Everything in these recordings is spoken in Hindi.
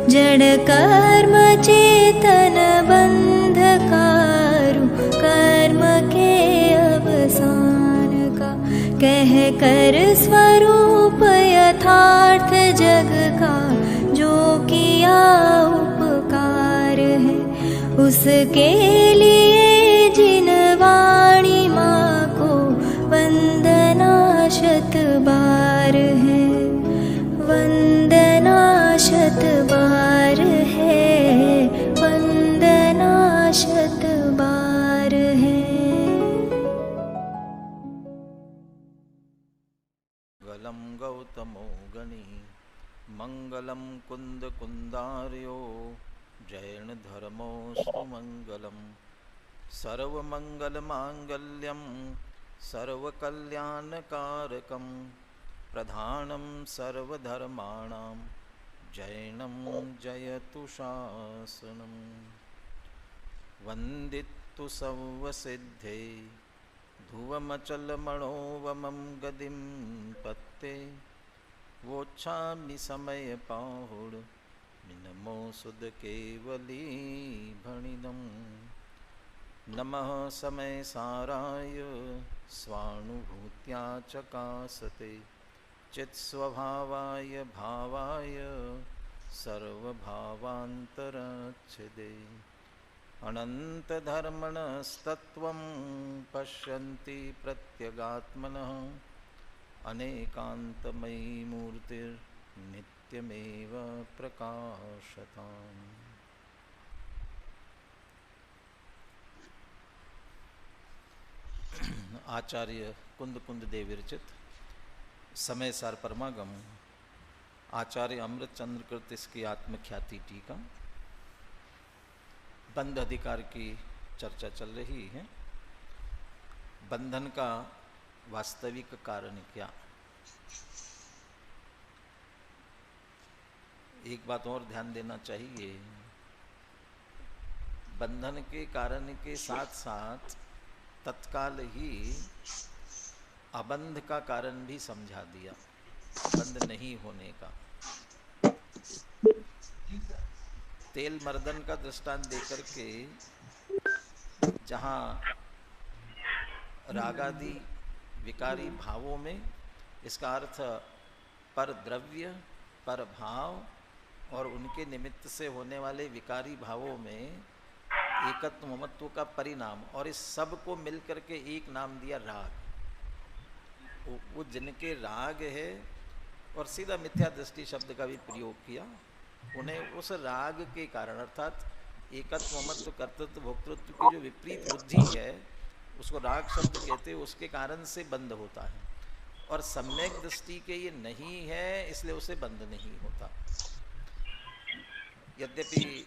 जड़ कर्म चेतन बंधकारु कर्म के अवसान का। कह कर स्वरूप यथार्थ जग का जो किया उपकार है, उसके लिए जिन वाणी माँ को वंदना शत बार है, वंदना शत बार है, वंदना शत बार है। मंगलम गौतमो गणी मंगलम कुंद कुंदार्यो जैन धर्मोस्तु मंगलम। सर्वमंगल मांगल्यम सर्वकल्याणकारकम प्रधानम सर्वधर्माणां जैनम जयतु शासनम। वंदितु सर्वसिद्धे ध्रुवमचलमणोवमं गदिं पत्ते वोच्छामि समय पाहुड मिनमो सुद केवली भणिदम्। नमः समय साराय स्वानुभूत्या चकासते चित्स्वभावाय भावाय सर्वभावान्तरच्छिदे। अनन्तधर्मणस्तत्त्वं पश्यन्ति प्रत्यगात्मनः अनेकान्तमयी मूर्तिर्नित्यमेव प्रकाशताम्। आचार्य कुंद कुंद देव विरचित समय सार परमागम आचार्य अमृत चंद्र कृत इसकी आत्मख्याति टीका। बंध अधिकार की चर्चा चल रही है। बंधन का वास्तविक कारण क्या? एक बात और ध्यान देना चाहिए, बंधन के कारण के साथ साथ तत्काल ही अबंध का कारण भी समझा दिया, बंध नहीं होने का। तेल मर्दन का दृष्टांत देकर के जहाँ रागादि विकारी भावों में, इसका अर्थ पर द्रव्य, पर भाव और उनके निमित्त से होने वाले विकारी भावों में एकत्व ममत्व का परिणाम, और इस सब को मिलकर के एक नाम दिया राग। वो जिनके राग है, और सीधा मिथ्या दृष्टि शब्द का भी प्रयोग किया, उन्हें उस राग के कारण अर्थात एकत्व ममत्व कर्तृत्व भोक्तृत्व की जो विपरीत बुद्धि है उसको राग शब्द कहते हैं, उसके कारण से बंध होता है। और सम्यक दृष्टि के ये नहीं है इसलिए उसे बंध नहीं होता। यद्यपि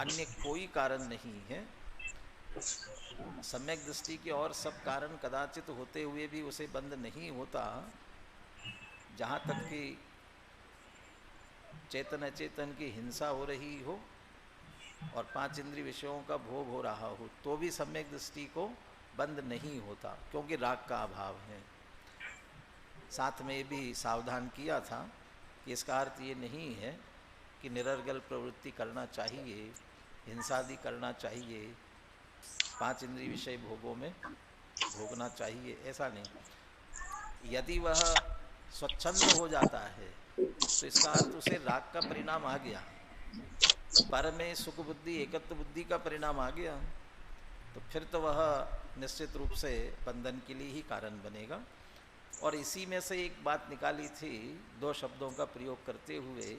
अन्य कोई कारण नहीं है, सम्यक दृष्टि के और सब कारण कदाचित होते हुए भी उसे बंद नहीं होता। जहाँ तक कि चेतन अचेतन की हिंसा हो रही हो और 5 इंद्रिय विषयों का भोग हो रहा हो तो भी सम्यक दृष्टि को बंद नहीं होता, क्योंकि राग का अभाव है। साथ में ये भी सावधान किया था कि इसका अर्थ ये नहीं है कि निरर्गल प्रवृत्ति करना चाहिए, हिंसादि करना चाहिए, 5 इंद्रिय विषय भोगों में भोगना चाहिए, ऐसा नहीं। यदि वह स्वच्छंद हो जाता है तो इसका अर्थ उसे राग का परिणाम आ गया, पर में सुख बुद्धि एकत्व बुद्धि का परिणाम आ गया, तो फिर तो वह निश्चित रूप से बंधन के लिए ही कारण बनेगा। और इसी में से एक बात निकाली थी 2 शब्दों का प्रयोग करते हुए,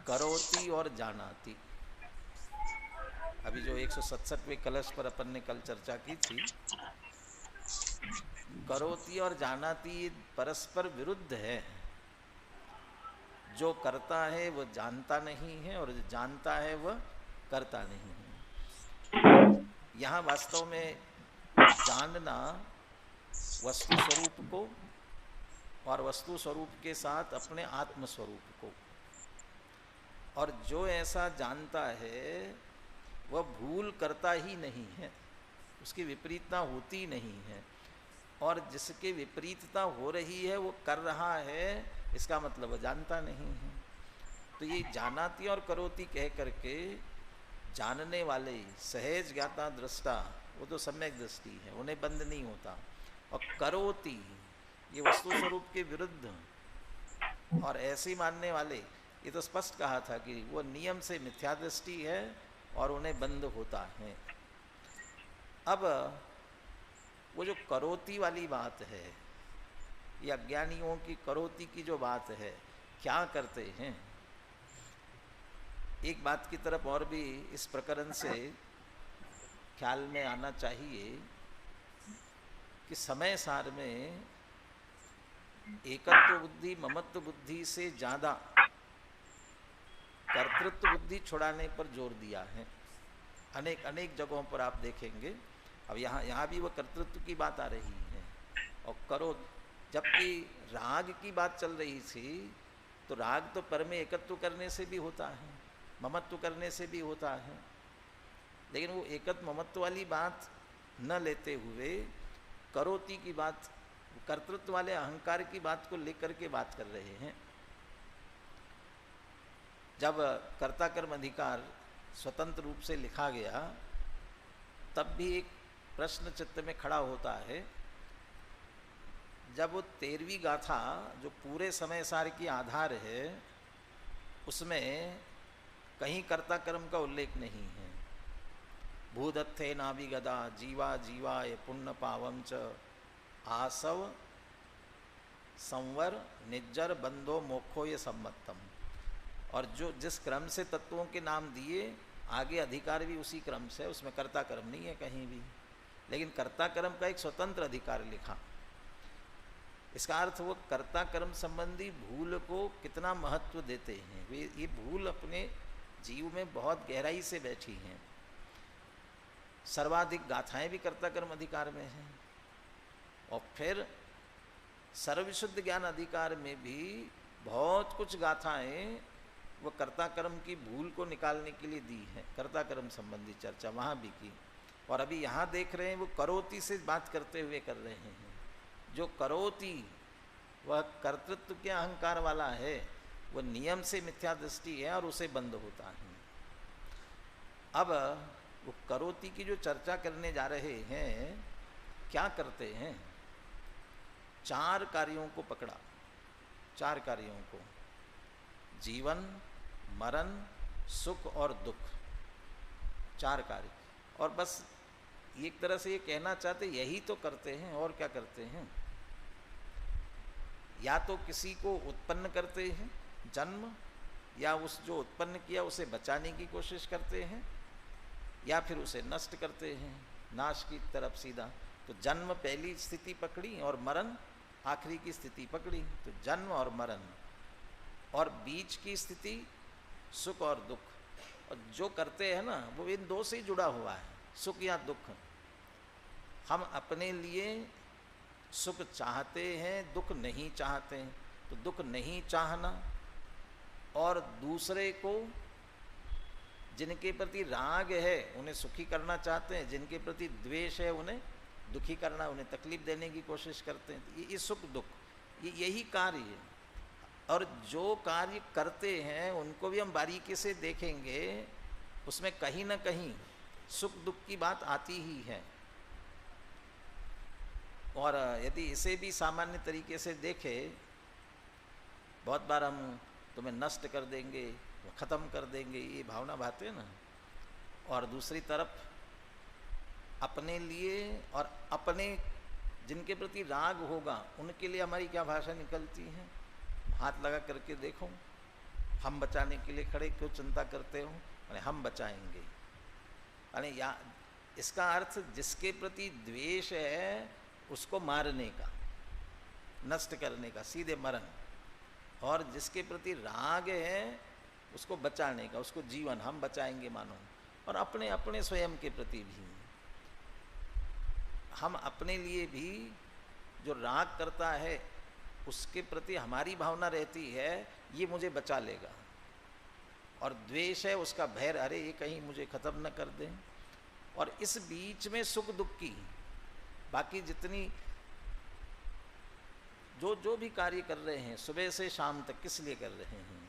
करोति और जानाति। अभी जो 167वें कलश पर अपन ने कल चर्चा की थी, करोति और जानाति परस्पर विरुद्ध है। जो करता है वह जानता नहीं है और जो जानता है वह करता नहीं है। यहाँ वास्तव में जानना वस्तु स्वरूप को और वस्तु स्वरूप के साथ अपने आत्म स्वरूप को, और जो ऐसा जानता है वह भूल करता ही नहीं है, उसकी विपरीतता होती नहीं है। और जिसके विपरीतता हो रही है वो कर रहा है, इसका मतलब वह जानता नहीं है। तो ये जानाति और करोति कह करके जानने वाले सहज ज्ञाता दृष्टा वो तो सम्यक दृष्टि है, उन्हें बंद नहीं होता। और करोति ये वस्तु स्वरूप के विरुद्ध और ऐसे मानने वाले, ये तो स्पष्ट कहा था कि वो नियम से मिथ्या दृष्टि है और उन्हें बंद होता है। अब वो जो करोति वाली बात है, ये अज्ञानियों की करोति की जो बात है, क्या करते हैं, एक बात की तरफ और भी इस प्रकरण से ख्याल में आना चाहिए कि समय सार में एकत्व बुद्धि ममत्व बुद्धि से ज़्यादा कर्तृत्व बुद्धि छुड़ाने पर जोर दिया है। अनेक अनेक जगहों पर आप देखेंगे। अब यहाँ भी वो कर्तृत्व की बात आ रही है और करो, जबकि राग की बात चल रही थी तो राग तो पर में एकत्व करने से भी होता है, ममत्व करने से भी होता है, लेकिन वो एकत्व ममत्व वाली बात न लेते हुए करोति की बात, कर्तृत्व वाले अहंकार की बात को लेकर के बात कर रहे हैं। जब कर्ता कर्म अधिकार स्वतंत्र रूप से लिखा गया तब भी एक प्रश्न चित्त में खड़ा होता है। जब वो 13वीं गाथा जो पूरे समय सार की आधार है उसमें कहीं कर्ता कर्म का उल्लेख नहीं है। भूदत्थे नाभिगदा जीवा जीवाय पुण्य पावम च आसव संवर निज्जर बंदो मोक्षो ये सम्मतम। और जो जिस क्रम से तत्वों के नाम दिए आगे अधिकार भी उसी क्रम से, उसमें कर्ता कर्म नहीं है कहीं भी, लेकिन कर्ता कर्म का एक स्वतंत्र अधिकार लिखा। इसका अर्थ वो कर्ता कर्म संबंधी भूल को कितना महत्व देते हैं। वे ये भूल अपने जीव में बहुत गहराई से बैठी हैं। सर्वाधिक गाथाएं भी कर्ता कर्म अधिकार में हैं और फिर सर्वशुद्ध ज्ञान अधिकार में भी बहुत कुछ गाथाएं वो कर्ता कर्म की भूल को निकालने के लिए दी है। कर्ता कर्म संबंधी चर्चा वहाँ भी की। और अभी यहाँ देख रहे हैं वो करोति से बात करते हुए कर रहे हैं। जो करोति वह कर्तृत्व के अहंकार वाला है, वो नियम से मिथ्या दृष्टि है और उसे बंद होता है। अब वो करोति की जो चर्चा करने जा रहे हैं, क्या करते हैं, 4 कार्यों को पकड़ा, 4 कार्यों को, जीवन, मरण, सुख और दुख, 4 कार्य। और बस एक तरह से ये कहना चाहते यही तो करते हैं, और क्या करते हैं। या तो किसी को उत्पन्न करते हैं जन्म, या उस जो उत्पन्न किया उसे बचाने की कोशिश करते हैं, या फिर उसे नष्ट करते हैं, नाश की तरफ सीधा। तो जन्म पहली स्थिति पकड़ी और मरण आखिरी की स्थिति पकड़ी। तो जन्म और मरण, और बीच की स्थिति सुख और दुख। और जो करते हैं ना वो इन 2 से ही जुड़ा हुआ है, सुख या दुख। हम अपने लिए सुख चाहते हैं, दुख नहीं चाहते हैं। तो दुख नहीं चाहना और दूसरे को जिनके प्रति राग है उन्हें सुखी करना चाहते हैं, जिनके प्रति द्वेष है उन्हें दुखी करना, उन्हें तकलीफ देने की कोशिश करते हैं। ये सुख दुख, यही कार्य है। और जो कार्य करते हैं उनको भी हम बारीकी से देखेंगे, उसमें कहीं ना कहीं सुख दुख की बात आती ही है। और यदि इसे भी सामान्य तरीके से देखें, बहुत बार हम तुम्हें नष्ट कर देंगे, ख़त्म कर देंगे, ये भावना भाते हैं ना। और दूसरी तरफ अपने लिए और अपने जिनके प्रति राग होगा उनके लिए हमारी क्या भाषा निकलती है। हाथ लगा करके देखो, हम बचाने के लिए खड़े, क्यों चिंता करते हो, अरे हम बचाएंगे। अरे या इसका अर्थ जिसके प्रति द्वेष है उसको मारने का, नष्ट करने का, सीधे मरण। और जिसके प्रति राग है उसको बचाने का, उसको जीवन, हम बचाएंगे मानो। और अपने अपने स्वयं के प्रति भी, हम अपने लिए भी जो राग करता है उसके प्रति हमारी भावना रहती है ये मुझे बचा लेगा। और द्वेष है उसका भय, अरे ये कहीं मुझे खत्म न कर दें। और इस बीच में सुख दुख की बाकी जितनी जो भी कार्य कर रहे हैं सुबह से शाम तक किस लिए कर रहे हैं,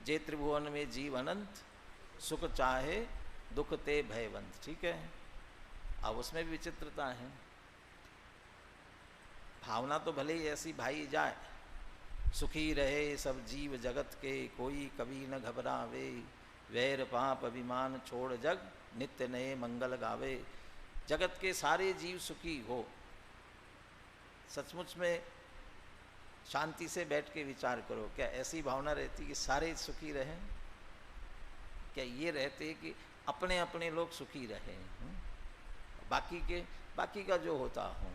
जे त्रिभुवन में जीव अनंत, सुख चाहे दुख ते भयवंत। ठीक है, अब उसमें भी विचित्रता है। भावना तो भले ही ऐसी भाई जाए, सुखी रहे सब जीव जगत के, कोई कभी न घबरावे, वैर पाप अभिमान छोड़ जग, नित्य नए मंगल गावे। जगत के सारे जीव सुखी हो, सचमुच में शांति से बैठ के विचार करो, क्या ऐसी भावना रहती कि सारे सुखी रहें? क्या ये रहते कि अपने अपने लोग सुखी रहें, बाकी का जो होता हो।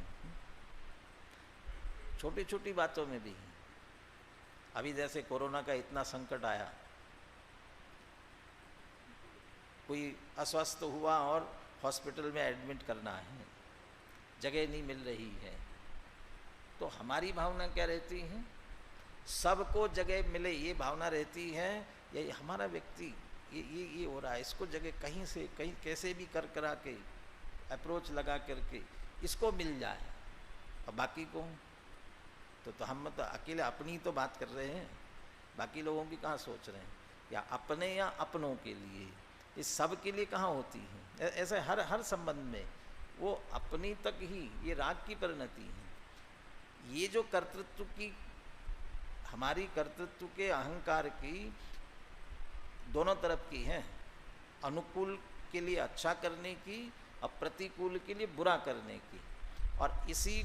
छोटी छोटी बातों में भी, अभी जैसे कोरोना का इतना संकट आया, कोई अस्वस्थ हुआ और हॉस्पिटल में एडमिट करना है, जगह नहीं मिल रही है, तो हमारी भावना क्या रहती है? सबको जगह मिले, ये भावना रहती है। ये हमारा व्यक्ति ये हो रहा है, इसको जगह कहीं से कहीं कैसे भी कर करा के अप्रोच लगा करके इसको मिल जाए, और बाकी को तो हम तो अकेले अपनी तो बात कर रहे हैं, बाकी लोगों की कहाँ सोच रहे हैं, या अपने या अपनों के लिए, इस सब के लिए कहाँ होती है। ऐसे हर संबंध में वो अपनी तक ही ये राग की परिणति है। ये जो कर्तृत्व की, हमारी कर्तृत्व के अहंकार की दोनों तरफ की है, अनुकूल के लिए अच्छा करने की और प्रतिकूल के लिए बुरा करने की। और इसी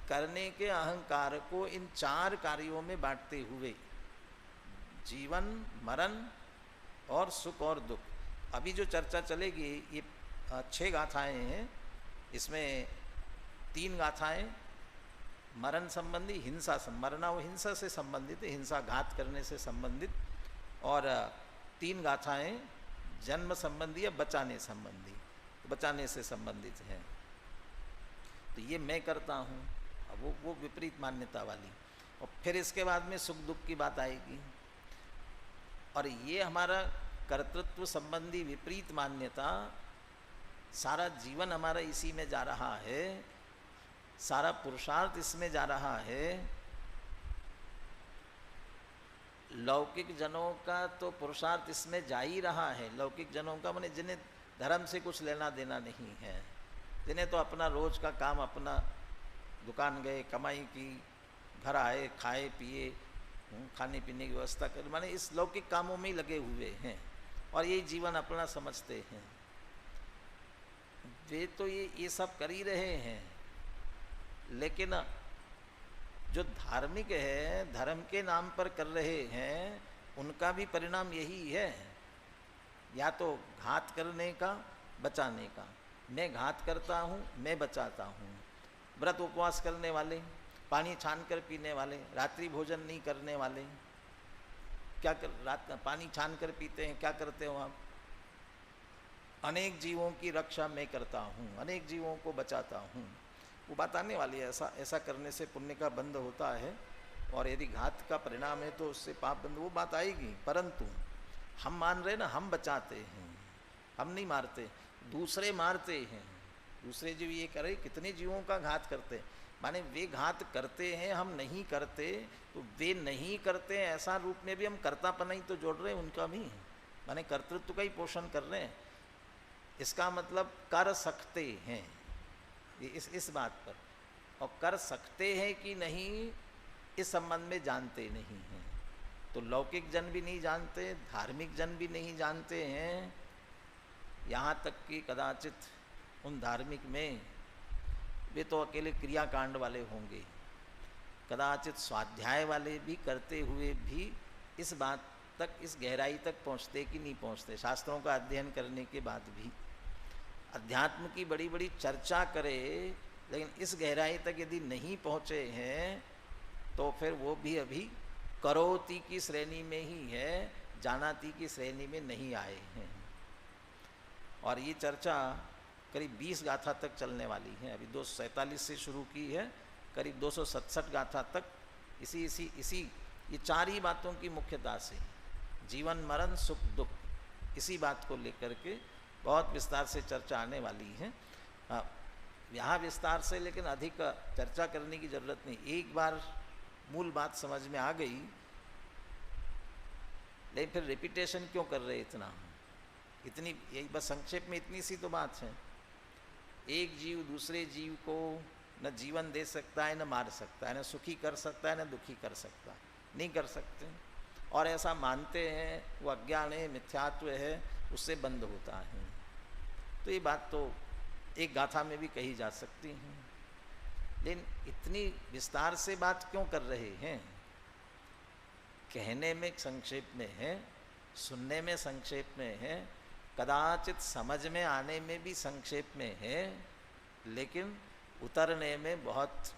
करने के अहंकार को इन चार कार्यों में बांटते हुए जीवन, मरण और सुख और दुख, अभी जो चर्चा चलेगी ये 6 गाथाएं हैं। इसमें 3 गाथाएं मरण संबंधी, हिंसा मरना वो हिंसा से संबंधित है, हिंसा घात करने से संबंधित, और 3 गाथाएं जन्म संबंधी या बचाने संबंधी, तो बचाने से संबंधित हैं। तो ये मैं करता हूँ, अब वो विपरीत मान्यता वाली। और फिर इसके बाद में सुख दुख की बात आएगी, और ये हमारा कर्तृत्व संबंधी विपरीत मान्यता, सारा जीवन हमारा इसी में जा रहा है, सारा पुरुषार्थ इसमें जा रहा है। लौकिक जनों का तो पुरुषार्थ इसमें जा ही रहा है। लौकिक जनों का माने जिन्हें धर्म से कुछ लेना देना नहीं है, जिन्हें तो अपना रोज का काम, अपना दुकान गए, कमाई की, घर आए, खाए पिए, खाने पीने की व्यवस्था कर, माने इस लौकिक कामों में ही लगे हुए हैं और यही जीवन अपना समझते हैं। वे तो ये सब कर ही रहे हैं, लेकिन जो धार्मिक है, धर्म के नाम पर कर रहे हैं, उनका भी परिणाम यही है, या तो घात करने का, बचाने का। मैं घात करता हूँ, मैं बचाता हूँ। व्रत उपवास करने वाले, पानी छान कर पीने वाले, रात्रि भोजन नहीं करने वाले, क्या कर, पानी छान कर पीते हैं, क्या करते हो आप? अनेक जीवों की रक्षा मैं करता हूँ, अनेक जीवों को बचाता हूँ। वो बात आने वाली है, ऐसा करने से पुण्य का बंध होता है, और यदि घात का परिणाम है तो उससे पाप बंध, वो बात आएगी। परंतु हम मान रहे ना, हम बचाते हैं, हम नहीं मारते, दूसरे मारते हैं। दूसरे जीव ये करे, कितने जीवों का घात करते हैं, माने वे घात करते हैं, हम नहीं करते, तो वे नहीं करते हैं ऐसा रूप में भी हम कर्तापन ही तो जोड़ रहे हैं उनका भी, माने कर्तृत्व का ही पोषण कर रहे हैं। इसका मतलब कर सकते हैं, इस बात पर, और कर सकते हैं कि नहीं इस संबंध में जानते नहीं हैं। तो लौकिक जन भी नहीं जानते, धार्मिक जन भी नहीं जानते हैं, यहाँ तक कि कदाचित उन धार्मिक में वे तो अकेले क्रियाकांड वाले होंगे, कदाचित स्वाध्याय वाले भी करते हुए भी इस बात तक, इस गहराई तक पहुँचते कि नहीं पहुँचते। शास्त्रों का अध्ययन करने के बाद भी अध्यात्म की बड़ी बड़ी चर्चा करे, लेकिन इस गहराई तक यदि नहीं पहुँचे हैं तो फिर वो भी अभी करोति की श्रेणी में ही है, जानाति की श्रेणी में नहीं आए हैं। और ये चर्चा करीब 20 गाथा तक चलने वाली है। अभी 247 से शुरू की है, करीब 267 गाथा तक इसी ये 4 ही बातों की मुख्यता से, जीवन मरण सुख दुख, इसी बात को लेकर के बहुत विस्तार से चर्चा आने वाली है। यहाँ विस्तार से लेकिन अधिक चर्चा करने की ज़रूरत नहीं, एक बार मूल बात समझ में आ गई लेकिन फिर रिपीटेशन क्यों कर रहे इतना? इतनी, यही बस संक्षेप में इतनी सी तो बात है। एक जीव दूसरे जीव को न जीवन दे सकता है, न मार सकता है, न सुखी कर सकता है, न दुखी कर सकता है, नहीं कर सकते। और ऐसा मानते हैं, वो अज्ञान है, मिथ्यात्व है, उससे बंद होता है। तो ये बात तो एक गाथा में भी कही जा सकती है, लेकिन इतनी विस्तार से बात क्यों कर रहे हैं? कहने में संक्षेप में है, सुनने में संक्षेप में है, कदाचित समझ में आने में भी संक्षेप में है, लेकिन उतरने में बहुत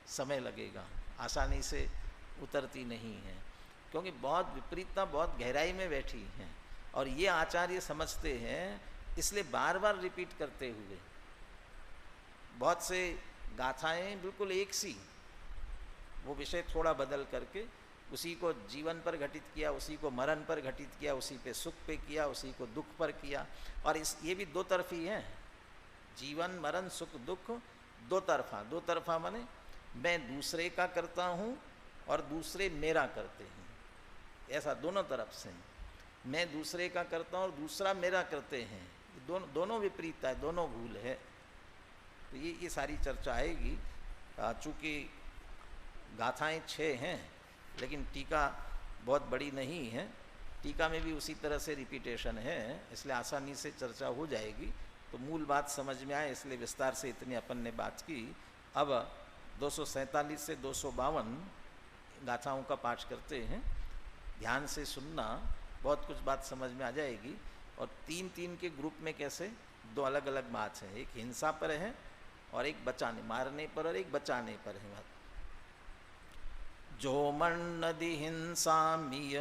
समय लगेगा, आसानी से उतरती नहीं है, क्योंकि बहुत विपरीतता बहुत गहराई में बैठी है। और ये आचार्य समझते हैं, इसलिए बार बार रिपीट करते हुए। बहुत से गाथाएं बिल्कुल एक सी, वो विषय थोड़ा बदल करके उसी को जीवन पर घटित किया, उसी को मरण पर घटित किया, उसी पे सुख पे किया, उसी को दुख पर किया। और ये भी दो तरफी है, जीवन मरण सुख दुख दो तरफा माने मैं दूसरे का करता हूँ और दूसरे मेरा करते हैं, ऐसा दोनों तरफ से। मैं दूसरे का करता हूँ और दूसरा मेरा करते हैं, दोनों विपरीतता है, दोनों भूल है। तो ये सारी चर्चा आएगी। चूँकि गाथाएं 6 हैं, लेकिन टीका बहुत बड़ी नहीं है, टीका में भी उसी तरह से रिपीटेशन है, इसलिए आसानी से चर्चा हो जाएगी। तो मूल बात समझ में आए, इसलिए विस्तार से इतनी अपन ने बात की। अब 247 से 252 गाथाओं का पाठ करते हैं। ध्यान से सुनना, बहुत कुछ बात समझ में आ जाएगी। और 3-3 के ग्रुप में कैसे, 2 अलग अलग बात है, एक हिंसा पर है और एक बचाने, मारने पर और एक बचाने पर है बात। जो मन्नदि हिंसामीय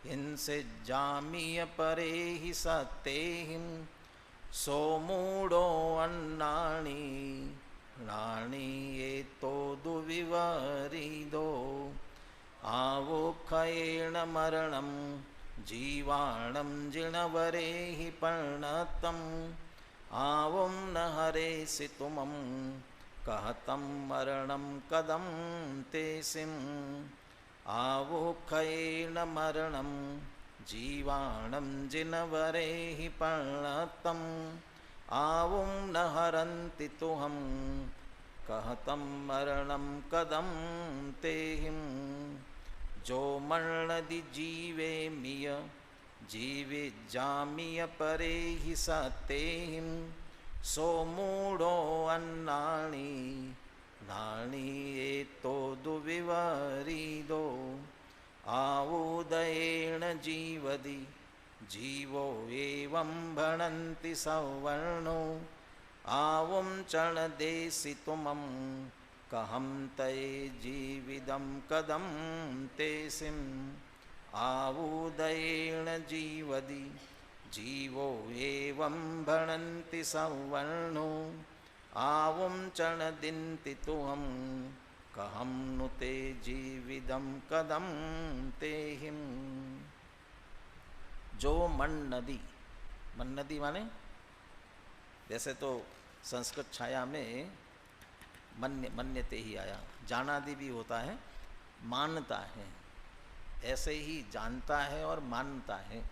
हिंसे जामीय परे हि सत्तेहिं सो मूढ़ो अन्नाणि नाणी ये तो दुविवरिदो आवोखयेण मरणं जीवाणं जिणवरे हि पर्णतम् आवं न हरेसि तुमं कहतं मरणं कदं ते सिम् आवोखयेन मरणं जीवाणं जिनवरे हि पर्णतम् आवं न हरन्ति तुहं कहतं मरणं कदं ते हिम् जो मरणदि जीवे मिय जीवे जामीय परे हि सत्तेहिं सो मूढ़ो अन्नाणि नाणी ये तो दुविवरिदो आवोदयेन जीवदि जीवो एवं भणन्ति सवर्णो आवं चणदेसि तुमं कहं तये जीविदं कदं ते सिम् आवोदयेन जीवदि जीवो एवं भणन्ति सवर्णो आवं चणदिन्ति तुहं कहं नु ते जीविदं कदं ते हिम्। जो मन्नदि, मन्नदि माने, वैसे तो संस्कृत छाया में मन्यते ही आया, जानादि भी होता है, मानता है, ऐसे ही जानता है और मानता है।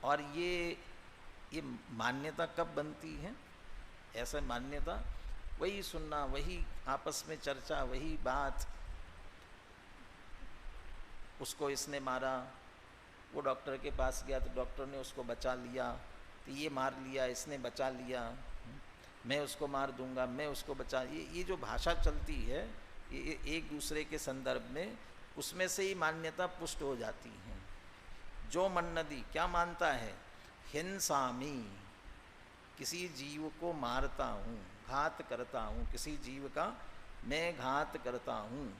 और ये मान्यता कब बनती है? ऐसा मान्यता, वही सुनना, वही आपस में चर्चा, वही बात, उसको इसने मारा, वो डॉक्टर के पास गया तो डॉक्टर ने उसको बचा लिया, तो ये मार लिया, इसने बचा लिया, मैं उसको मार दूंगा, मैं उसको बचा, ये जो भाषा चलती है, ये एक दूसरे के संदर्भ में, उसमें से ही मान्यता पुष्ट हो जाती है। जो मन्नदि, क्या मानता है? हिंसामी, किसी जीव को मारता हूँ, घात करता हूँ, किसी जीव का मैं घात करता हूँ,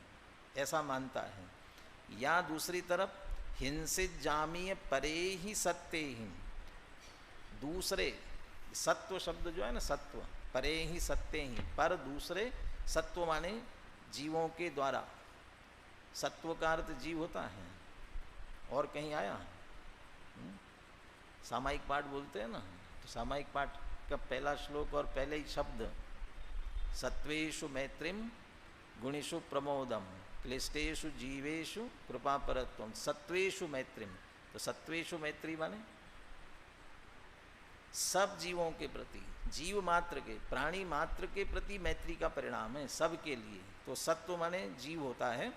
ऐसा मानता है। या दूसरी तरफ हिंसित जामीय परे ही सत्तेहिं, दूसरे, सत्व शब्द जो है ना, सत्व, परे ही सत्तेहिं, पर दूसरे, सत्व माने जीवों के द्वारा, सत्व का अर्थ जीव होता है। और कहीं आया सामायिक पाठ बोलते हैं ना, तो सामायिक पाठ का पहला श्लोक और पहले ही शब्द, सत्वेषु मैत्रीम गुणेषु प्रमोदम क्लिष्टेषु जीवेषु कृपा परत्वम सत्वेषु मैत्रीम। तो सत्वेषु मैत्री माने सब जीवों के प्रति, जीव मात्र के, प्राणी मात्र के प्रति मैत्री का परिणाम है, सबके लिए। तो सत्व माने जीव होता है।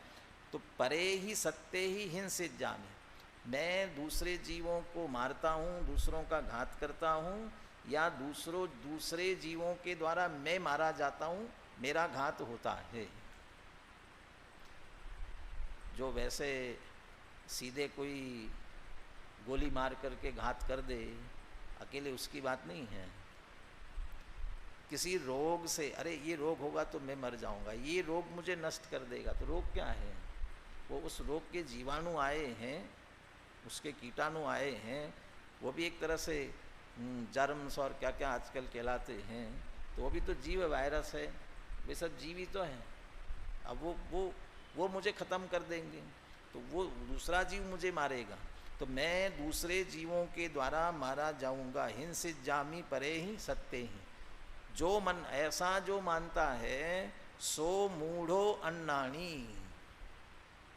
तो परे ही सत्य ही हिंसित जाने, मैं दूसरे जीवों को मारता हूँ, दूसरों का घात करता हूँ, या दूसरे जीवों के द्वारा मैं मारा जाता हूँ, मेरा घात होता है। जो वैसे सीधे कोई गोली मार करके घात कर दे, अकेले उसकी बात नहीं है। किसी रोग से, अरे ये रोग होगा तो मैं मर जाऊंगा, ये रोग मुझे नष्ट कर देगा, तो रोग क्या है? वो उस रोग के जीवाणु आए हैं, उसके कीटाणु आए हैं, वो भी एक तरह से जर्म्स और क्या क्या आजकल कहलाते हैं, तो वो भी तो जीव वायरस है, वे सब जीव ही तो हैं। अब वो मुझे ख़त्म कर देंगे, तो वो दूसरा जीव मुझे मारेगा, तो मैं दूसरे जीवों के द्वारा मारा जाऊंगा। हिंसित जामी परे ही सत्य ही, जो मन ऐसा जो मानता है सो मूढ़ो अन्नाणी,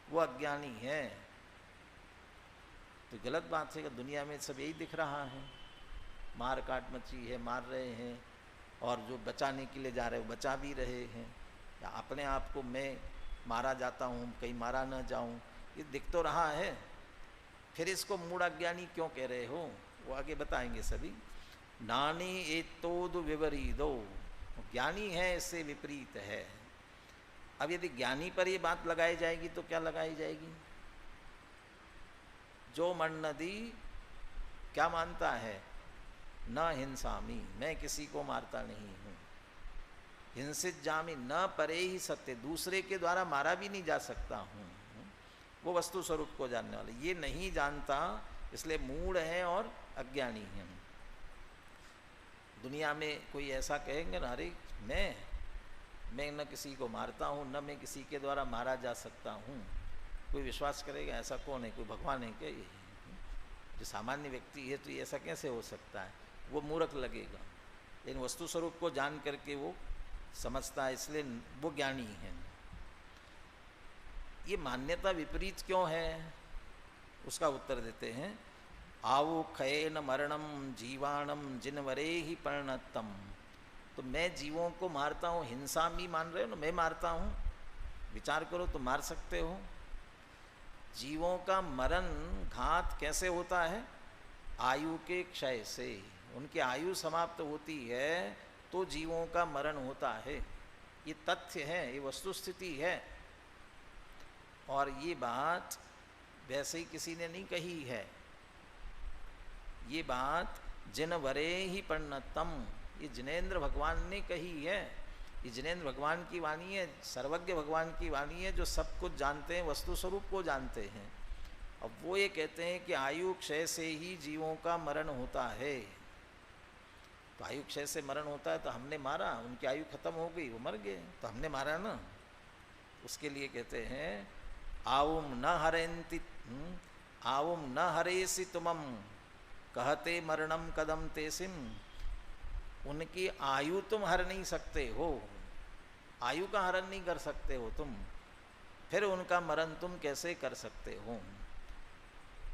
वो अज्ञानी है। तो गलत बात है कि दुनिया में सब यही दिख रहा है, मार काट मची है, मार रहे हैं, और जो बचाने के लिए जा रहे हैं वो बचा भी रहे हैं, या अपने आप को मैं मारा जाता हूँ कहीं मारा न जाऊँ, ये दिख तो रहा है। फिर इसको मूढ़ अज्ञानी क्यों कह रहे हो, वो आगे बताएंगे सभी। नानी एतोद विपरीदो, ज्ञानी है इससे विपरीत है। अब यदि ज्ञानी पर ये बात लगाई जाएगी तो क्या लगाई जाएगी? जो मन नदी क्या मानता है, न हिंसामी, मैं किसी को मारता नहीं हूँ। हिंसित जामी न परे ही सत्य, दूसरे के द्वारा मारा भी नहीं जा सकता हूँ। वो वस्तु स्वरूप को जानने वाले, ये नहीं जानता, इसलिए मूढ़ है और अज्ञानी है। दुनिया में कोई ऐसा कहेंगे ना, अरे मैं न किसी को मारता हूँ, न मैं किसी के द्वारा मारा जा सकता हूँ, कोई विश्वास करेगा? ऐसा कौन है? कोई भगवान है क्या? ये जो सामान्य व्यक्ति है तो ये ऐसा कैसे हो सकता है? वो मूर्ख लगेगा। लेकिन वस्तु स्वरूप को जान करके वो समझता है, इसलिए वो ज्ञानी है। ये मान्यता विपरीत क्यों है, उसका उत्तर देते हैं। आवो खयेन मरणम जीवाणम जिनवरे ही परिणतम। तो मैं जीवों को मारता हूँ, हिंसा भी मान रहे हो ना, मैं मारता हूँ, विचार करो तो मार सकते हो। जीवों का मरण घात कैसे होता है? आयु के क्षय से, उनकी आयु समाप्त होती है तो जीवों का मरण होता है। ये तथ्य है, ये वस्तुस्थिति है, और ये बात वैसे ही किसी ने नहीं कही है। ये बात जिनवरे ही परिणतम, ये जिनेंद्र भगवान ने कही है। ये जिनेंद्र भगवान की वाणी है, सर्वज्ञ भगवान की वाणी है, जो सब कुछ जानते हैं, वस्तु स्वरूप को जानते हैं। अब वो ये कहते हैं कि आयु क्षय से ही जीवों का मरण होता है। तो आयु क्षय से मरण होता है, तो हमने मारा, उनकी आयु खत्म हो गई, वो मर गए, तो हमने मारा ना। उसके लिए कहते हैं आउम न हरेंति आउम न हरेसी तुमम कहते मरणम कदम तेसिम। उनकी आयु तुम हर नहीं सकते हो, आयु का हरण नहीं कर सकते हो तुम, फिर उनका मरण तुम कैसे कर सकते हो?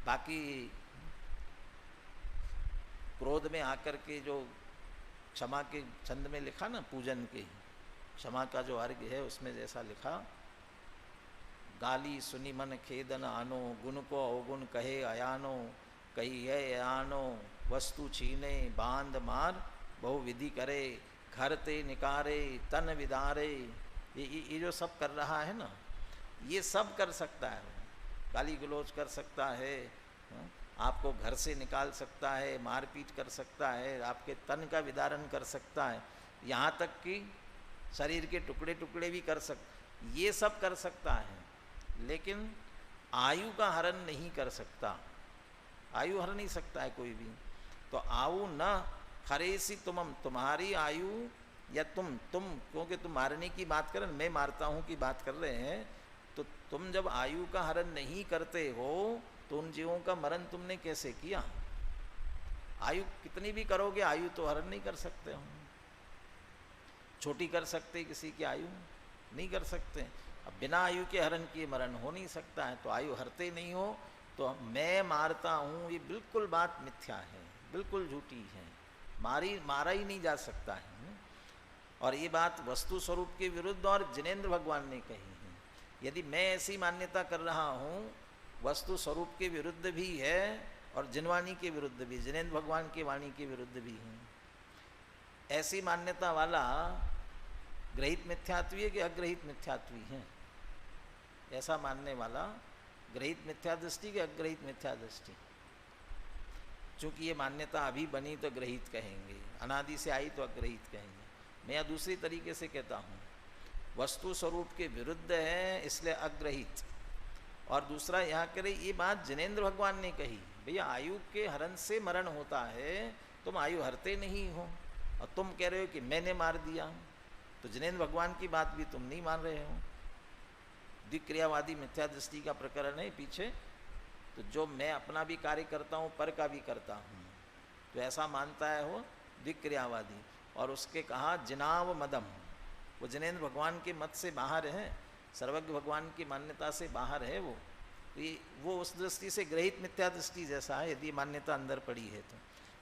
बाकी क्रोध में आकर के जो क्षमा के छंद में लिखा ना, पूजन के क्षमा का जो अर्घ्य है उसमें जैसा लिखा, गाली सुनी मन खेदन आनो, गुण को अवगुण कहे अयानो, कही है अयानो, वस्तु छीने बांध मार, बहु विधि करे, घर ते निकारे तन विदारे। ये जो सब कर रहा है ना, ये सब कर सकता है। गाली गलौज कर सकता है, आपको घर से निकाल सकता है, मारपीट कर सकता है, आपके तन का विदारण कर सकता है, यहाँ तक कि शरीर के टुकड़े टुकड़े भी कर ये सब कर सकता है, लेकिन आयु का हरण नहीं कर सकता। आयु हर नहीं सकता है कोई भी। तो आयु न हरेसी तुमम, तुम्हारी आयु या तुम क्योंकि तुम मारने की बात करें, मैं मारता हूँ की बात कर रहे हैं, तो तुम जब आयु का हरण नहीं करते हो तो उन जीवों का मरण तुमने कैसे किया? आयु कितनी भी करोगे, आयु तो हरण नहीं कर सकते हो। छोटी कर सकते किसी की आयु? नहीं कर सकते। अब बिना आयु के हरण किए मरण हो नहीं सकता है, तो आयु हरते नहीं हो तो मैं मारता हूँ, ये बिल्कुल बात मिथ्या है, बिल्कुल झूठी है, मारा ही नहीं जा सकता है। और ये बात वस्तु स्वरूप के विरुद्ध और जिनेंद्र भगवान ने कही है। यदि मैं ऐसी मान्यता कर रहा हूँ, वस्तु स्वरूप के विरुद्ध भी है और जिनवाणी के विरुद्ध भी, जिनेंद्र भगवान की वाणी के विरुद्ध भी है। ऐसी मान्यता वाला ग्रहित मिथ्यात्वी है कि अग्रहित मिथ्यात्वी है? ऐसा मानने वाला ग्रहित मिथ्या दृष्टि कि अग्रहित मिथ्या दृष्टि? चूँकि ये मान्यता अभी बनी तो ग्रहित कहेंगे, अनादि से आई तो अग्रहित कहेंगे। मैं या दूसरी तरीके से कहता हूँ, वस्तु स्वरूप के विरुद्ध है इसलिए अग्रहित। और दूसरा यहाँ करे, ये बात जिनेंद्र भगवान ने कही, भैया आयु के हरण से मरण होता है, तुम आयु हरते नहीं हो और तुम कह रहे हो कि मैंने मार दिया, तो जिनेंद्र भगवान की बात भी तुम नहीं मान रहे हो। द्विक्रियावादी मिथ्या दृष्टि का प्रकरण है पीछे। तो जो मैं अपना भी कार्य करता हूँ, पर का भी करता हूँ, तो ऐसा मानता है वो द्विक्रियावादी। और उसके कहा जिनाव मदम, वो जिनेंद्र भगवान के मत से बाहर है, सर्वज्ञ भगवान की मान्यता से बाहर है वो। तो ये वो उस दृष्टि से ग्रहित मिथ्या दृष्टि जैसा है, यदि मान्यता अंदर पड़ी है तो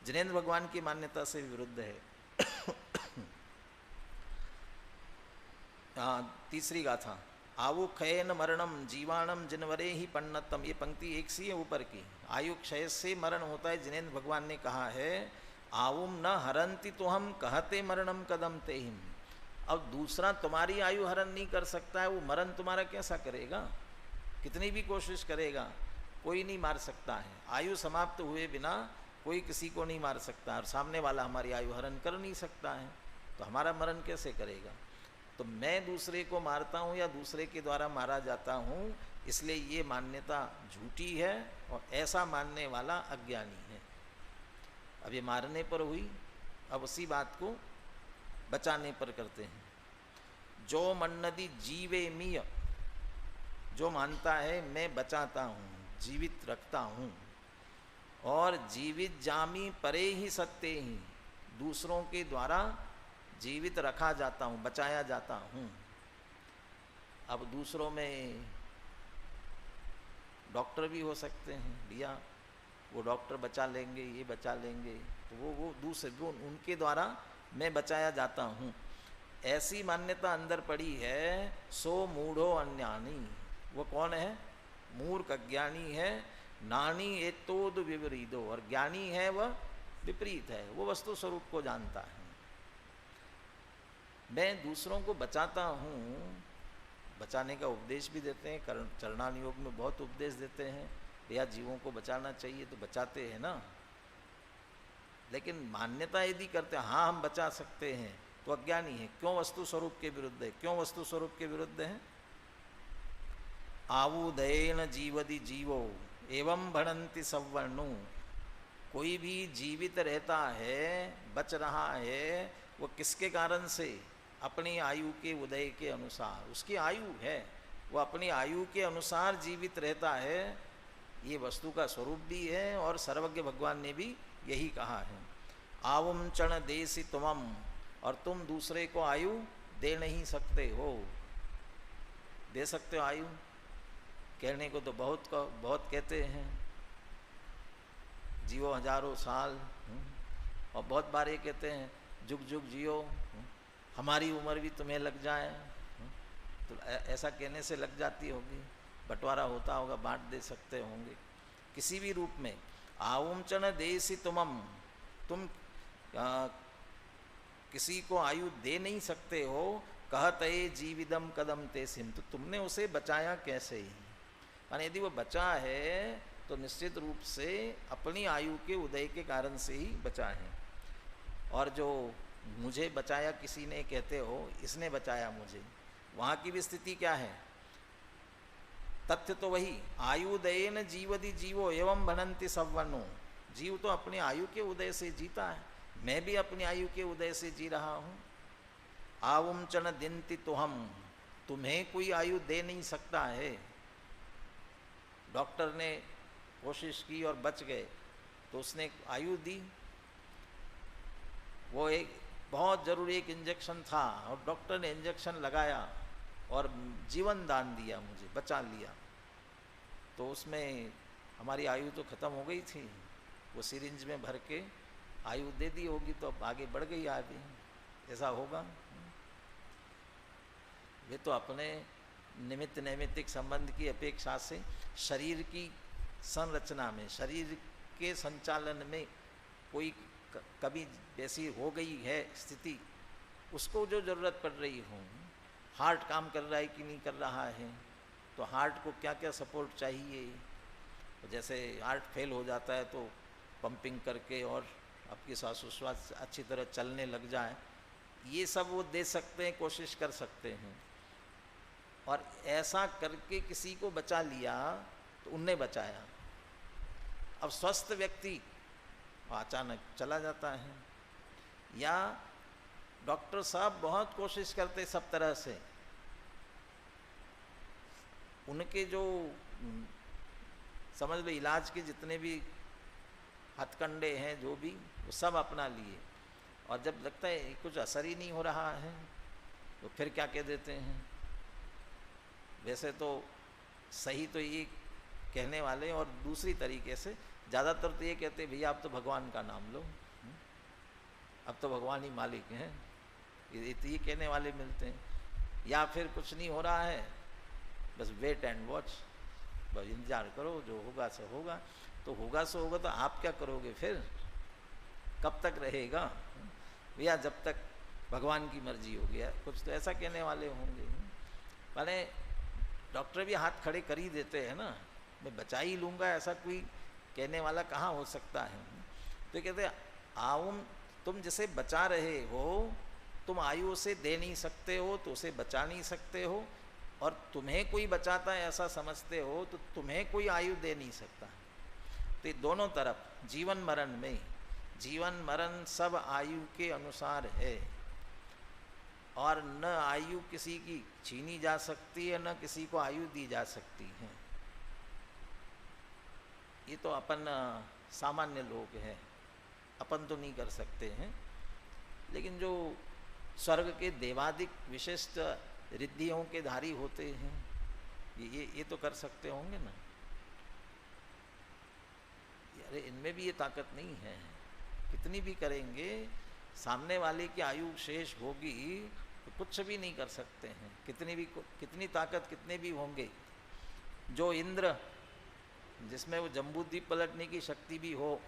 जिनेंद्र भगवान की मान्यता से विरुद्ध है। तीसरी गाथा, आयु क्षयन मरणम जीवाणम जिनवरे ही पन्नतम, ये पंक्ति एक सी है ऊपर की। आयु क्षय से मरण होता है, जिनेंद्र भगवान ने कहा है आउम न हरंती तो हम कहते मरणम कदम तेहिम। अब दूसरा तुम्हारी आयु हरण नहीं कर सकता है, वो मरण तुम्हारा कैसा करेगा? कितनी भी कोशिश करेगा, कोई नहीं मार सकता है। आयु समाप्त हुए बिना कोई किसी को नहीं मार सकता, और सामने वाला हमारी आयु हरण कर नहीं सकता है, तो हमारा मरण कैसे करेगा? तो मैं दूसरे को मारता हूँ या दूसरे के द्वारा मारा जाता हूँ, इसलिए ये मान्यता झूठी है और ऐसा मानने वाला अज्ञानी है। अब ये मारने पर हुई, अब उसी बात को बचाने पर करते हैं। जो मन्नदी जीवे मिय, जो मानता है मैं बचाता हूँ, जीवित रखता हूँ, और जीवित जामी परे ही सत्य ही, दूसरों के द्वारा जीवित रखा जाता हूँ, बचाया जाता हूँ। अब दूसरों में डॉक्टर भी हो सकते हैं भैया, वो डॉक्टर बचा लेंगे, ये बचा लेंगे, तो वो दूसरे वो उनके द्वारा मैं बचाया जाता हूँ। ऐसी मान्यता अंदर पड़ी है। सो मूढ़ो अन्यानी, वो कौन है? मूर्ख अज्ञानी है। नानी एतोद विपरीतो, और ज्ञानी है वह विपरीत है, वो वस्तु स्वरूप को जानता है। मैं दूसरों को बचाता हूँ, बचाने का उपदेश भी देते हैं, चरणान योग में बहुत उपदेश देते हैं, भैया जीवों को बचाना चाहिए, तो बचाते हैं ना। लेकिन मान्यता यदि करते हैं हाँ हम बचा सकते हैं, तो अज्ञानी है। क्यों? वस्तु स्वरूप के विरुद्ध है। क्यों वस्तु स्वरूप के विरुद्ध है? आવુदयेन जीवति जीवो एवं भणन्ति सवर्णो, कोई भी जीवित रहता है, बच रहा है, वो किसके कारण से? अपनी आयु के उदय के अनुसार। उसकी आयु है, वो अपनी आयु के अनुसार जीवित रहता है। ये वस्तु का स्वरूप भी है, और सर्वज्ञ भगवान ने भी यही कहा है। आവുम चण देसी तुमम, और तुम दूसरे को आयु दे नहीं सकते हो। दे सकते हो आयु? कहने को तो बहुत कहते हैं, जियो हजारों साल, और बहुत बार ये कहते हैं जुग जुग जियो, हमारी उम्र भी तुम्हें लग जाए। तो ऐसा कहने से लग जाती होगी, बंटवारा होता होगा, बांट दे सकते होंगे किसी भी रूप में। आവുम चण देसी तुमम, तुम किसी को आयु दे नहीं सकते हो। कहते जीविदम कदम ते सिम, तो तुमने उसे बचाया कैसे ही? माने यदि वो बचा है तो निश्चित रूप से अपनी आयु के उदय के कारण से ही बचा है। और जो मुझे बचाया किसी ने कहते हो, इसने बचाया मुझे, वहाँ की भी स्थिति क्या है? तथ्य तो वही, आयुदयेन जीवति जीवो एवं भणन्ति सवर्णो। जीव तो अपनी आयु के उदय से जीता है, मैं भी अपनी आयु के उदय से जी रहा हूँ। आവുम चण दिन्ति तो हम, तुम्हें कोई आयु दे नहीं सकता है। डॉक्टर ने कोशिश की और बच गए, तो उसने आयु दी। वो एक बहुत ज़रूरी एक इंजेक्शन था, और डॉक्टर ने इंजेक्शन लगाया और जीवन दान दिया, मुझे बचा लिया। तो उसमें हमारी आयु तो ख़त्म हो गई थी, वो सिरिंज में भर के आयु दे दी होगी, तो अब आगे बढ़ गई आदमी, ऐसा होगा। वे तो अपने निमित्त नैमित्तिक संबंध की अपेक्षा से शरीर की संरचना में, शरीर के संचालन में कोई कभी ऐसी हो गई है स्थिति, उसको जो ज़रूरत पड़ रही हो, हार्ट काम कर रहा है कि नहीं कर रहा है, तो हार्ट को क्या क्या सपोर्ट चाहिए, तो जैसे हार्ट फेल हो जाता है तो पंपिंग करके और आपकी श्वासोच्छ्वास अच्छी तरह चलने लग जाए, ये सब वो दे सकते हैं, कोशिश कर सकते हैं। और ऐसा करके किसी को बचा लिया तो उनने बचाया। अब स्वस्थ व्यक्ति अचानक चला जाता है, या डॉक्टर साहब बहुत कोशिश करते सब तरह से, उनके जो समझ लो इलाज के जितने भी हथकंडे हैं, जो भी, वो सब अपना लिए, और जब लगता है कुछ असर ही नहीं हो रहा है तो फिर क्या कह देते हैं। वैसे तो सही तो ये कहने वाले, और दूसरी तरीके से ज़्यादातर तो ये कहते हैं भैया अब तो भगवान का नाम लो, अब तो भगवान ही मालिक हैं, ये कहने वाले मिलते हैं। या फिर कुछ नहीं हो रहा है, बस वेट एंड वॉच, बस इंतजार करो, जो होगा सो होगा। तो होगा सो होगा, तो आप क्या करोगे फिर, कब तक रहेगा भैया, जब तक भगवान की मर्जी हो गया, कुछ तो ऐसा कहने वाले होंगे। माने डॉक्टर भी हाथ खड़े कर ही देते हैं ना, मैं बचा ही लूँगा, ऐसा कोई कहने वाला कहाँ हो सकता है। तो कहते हैं आओ, तुम जिसे बचा रहे हो, तुम आयु से दे नहीं सकते हो तो उसे बचा नहीं सकते हो, और तुम्हें कोई बचाता है ऐसा समझते हो तो तुम्हें कोई आयु दे नहीं सकता। तो ये दोनों तरफ जीवन मरण में, जीवन मरण सब आयु के अनुसार है, और न आयु किसी की छीनी जा सकती है, न किसी को आयु दी जा सकती है। ये तो अपन सामान्य लोग हैं, अपन तो नहीं कर सकते हैं, लेकिन जो स्वर्ग के देवादिक विशिष्ट रिद्धियों के धारी होते हैं, ये तो कर सकते होंगे ना। अरे इनमें भी ये ताकत नहीं है, कितनी भी करेंगे, सामने वाले की आयु शेष होगी तो कुछ भी नहीं कर सकते हैं, कितनी ताकत कितने भी होंगे। जो इंद्र, जिसमें वो जम्बूद्वीप पलटने की शक्ति भी हो,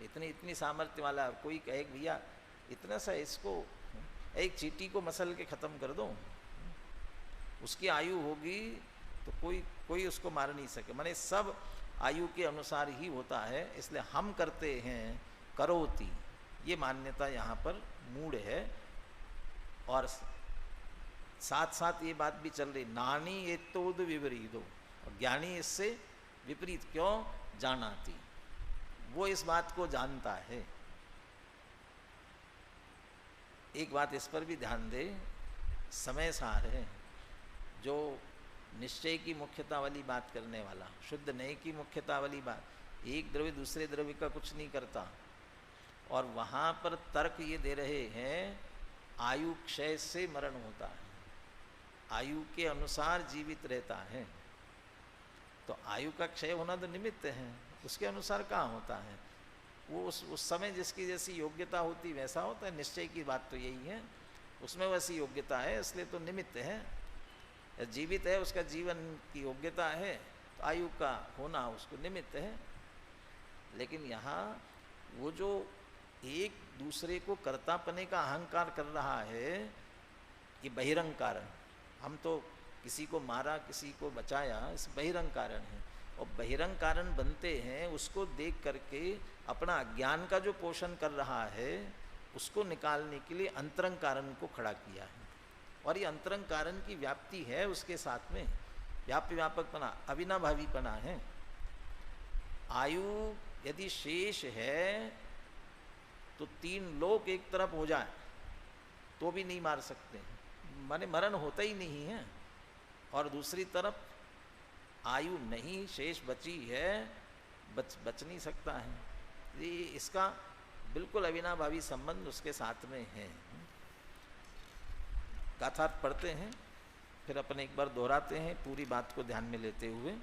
इतनी सामर्थ्य वाला कोई कहे भैया इतना सा इसको एक चींटी को मसल के ख़त्म कर दो, उसकी आयु होगी तो कोई उसको मार नहीं सके। माने सब आयु के अनुसार ही होता है, इसलिए हम करते हैं करोति, ये मान्यता यहाँ पर मूढ़ है। और साथ साथ ये बात भी चल रही, नानी ये तोद विपरीतो, और ज्ञानी इससे विपरीत क्यों जानाति, वो इस बात को जानता है। एक बात इस पर भी ध्यान दे, समय सार है, जो निश्चय की मुख्यता वाली बात करने वाला, शुद्ध नए की मुख्यता वाली बात, एक द्रव्य दूसरे द्रव्य का कुछ नहीं करता, और वहाँ पर तर्क ये दे रहे हैं आयु क्षय से मरण होता है, आयु के अनुसार जीवित रहता है। तो आयु का क्षय होना तो निमित्त है, उसके अनुसार कहाँ होता है, वो उस समय जिसकी जैसी योग्यता होती वैसा होता है। निश्चय की बात तो यही है, उसमें वैसी योग्यता है, इसलिए तो निमित्त है। जीवित है, उसका जीवन की योग्यता है, तो आयु का होना उसको निमित्त है। लेकिन यहाँ वो जो एक दूसरे को कर्तापने का अहंकार कर रहा है, ये बहिरंग कारण, हम तो किसी को मारा किसी को बचाया, इस बहिरंग कारण है। और बहिरंग कारण बनते हैं उसको देख करके अपना अज्ञान का जो पोषण कर रहा है उसको निकालने के लिए अंतरंग कारण को खड़ा किया है। और ये अंतरंग कारण की व्याप्ति है, उसके साथ में व्याप्य व्यापकपना, अविनाभावीपना है। आयु यदि शेष है तो तीन लोक एक तरफ हो जाए तो भी नहीं मार सकते, माने मरण होता ही नहीं है। और दूसरी तरफ आयु नहीं शेष बची है, बच नहीं सकता है। ये इसका बिल्कुल अविनाभावी संबंध उसके साथ में है। गाथा पढ़ते हैं। फिर अपन एक बार दोहराते हैं पूरी बात को ध्यान में लेते हुए।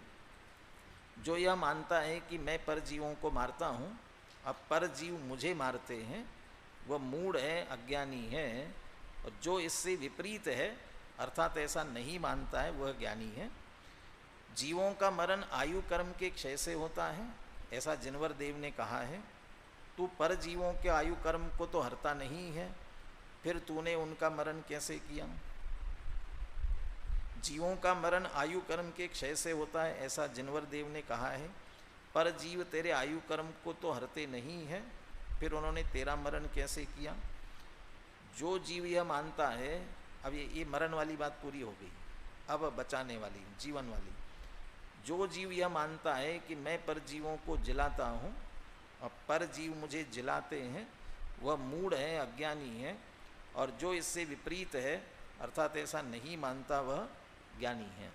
जो यह मानता है कि मैं परजीवों को मारता हूँ, अब परजीव मुझे मारते हैं, वह मूढ़ है, अज्ञानी है। और जो इससे विपरीत है अर्थात ऐसा नहीं मानता है, वह ज्ञानी है। जीवों का मरण आयु कर्म के क्षय से होता है, ऐसा जिनवर देव ने कहा है। तू परजीवों के आयु कर्म को तो हरता नहीं है, फिर तूने उनका मरण कैसे किया? जीवों का मरण आयु कर्म के क्षय से होता है, ऐसा जिनवर देव ने कहा है। पर जीव तेरे आयु कर्म को तो हरते नहीं है, फिर उन्होंने तेरा मरण कैसे किया? जो जीव यह मानता है, अब ये मरण वाली बात पूरी हो गई, अब बचाने वाली, जीवन वाली। जो जीव यह मानता है कि मैं परजीवों को जिलाता हूँ और परजीव मुझे जिलाते हैं, वह मूढ़ है, अज्ञानी है। और जो इससे विपरीत है अर्थात ऐसा नहीं मानता, वह ज्ञानी है।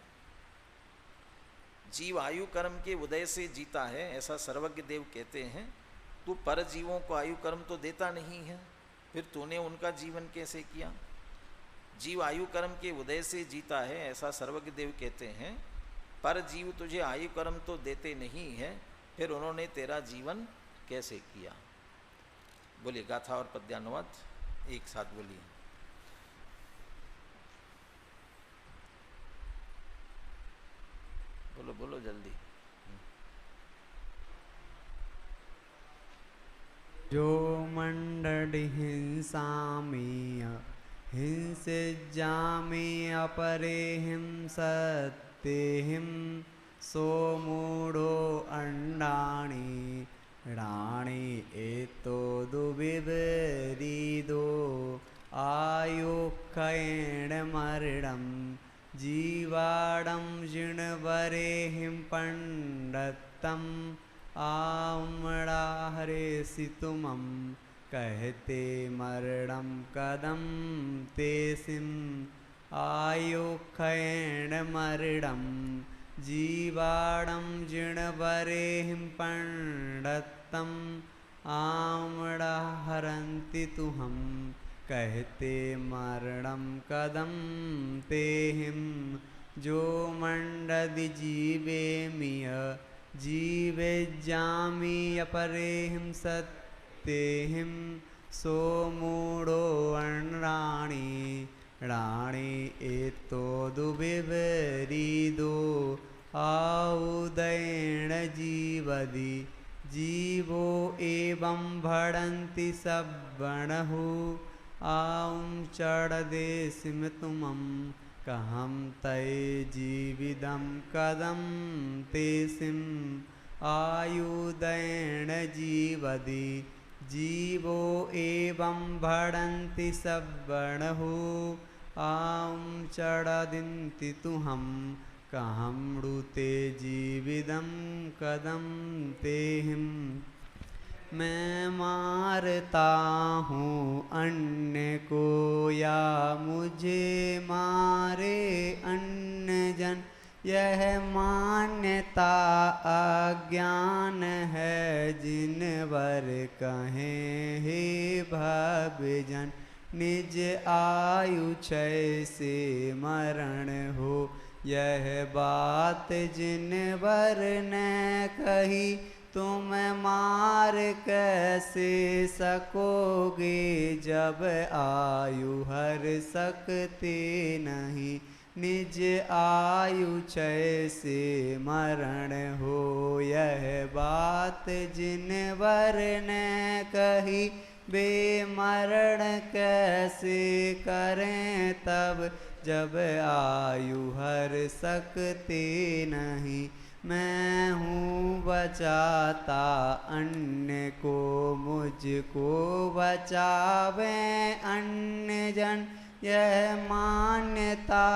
जीव आयु कर्म के उदय से जीता है, ऐसा सर्वज्ञ देव कहते हैं। तू परजीवों को आयु कर्म तो देता नहीं है, फिर तूने उनका जीवन कैसे किया? जीव आयु कर्म के उदय से जीता है, ऐसा सर्वज्ञ देव कहते हैं। पर जीव तुझे आयु कर्म तो देते नहीं है, फिर उन्होंने तेरा जीवन कैसे किया? बोलिए गाथा और पद्यानुवाद एक साथ बोलिए। बोलो बोलो जल्दी। जो मंडली हिंसामीय हिंसिज्जामि अपरे हिंसत्येहिं सो मूढ़ो अंडाणि राणि एतो दुविपरीतो आयुक्खेण मरणं जीवाडं जिणवरेहिं पंडत्तम् आम्राहरेसितुमं कहते मरणं कदं तेसिं आयुक्खेण मरणं जीवाडं जिणवरेहिं पंडत्तम् आम्राहरन्ति तुहं कहते मरणं कदं तेहिं जो मंडदि जीवेमिय जीवेज्जामि अपरेहिं सत्येहिं सो मूढ़ो अण्राणि राणि एतो दुविपरीतो आउदैण जीवदि जीवो एवं भड़न्ति सब्बणहु आं चढ़देसिम तुमं कहं तय जीविदं कदं तेसिं आयुदैण जीवदि जीवो एवं भड़न्ति सब्बणहु आं चढ़दिन्ति तुहं कहमृते जीविदं कदं तेहिं मैं मारता हूँ अन्य को या मुझे मारे अन्य जन, यह मान्यता अज्ञान है जिनवर कहें हे भवजन। निज आयु क्षय से मरण हो, यह बात जिनवर ने कही, तुम मार कैसे सकोगे जब आयु हर सकते नहीं। निज आयु क्षय से मरण हो, यह बात जिनवर ने कही, बेमरण कैसे करें तब जब आयु हर सकते नहीं। मैं हूँ बचाता अन्य को, मुझको बचावें अन्य जन, यह मान्यता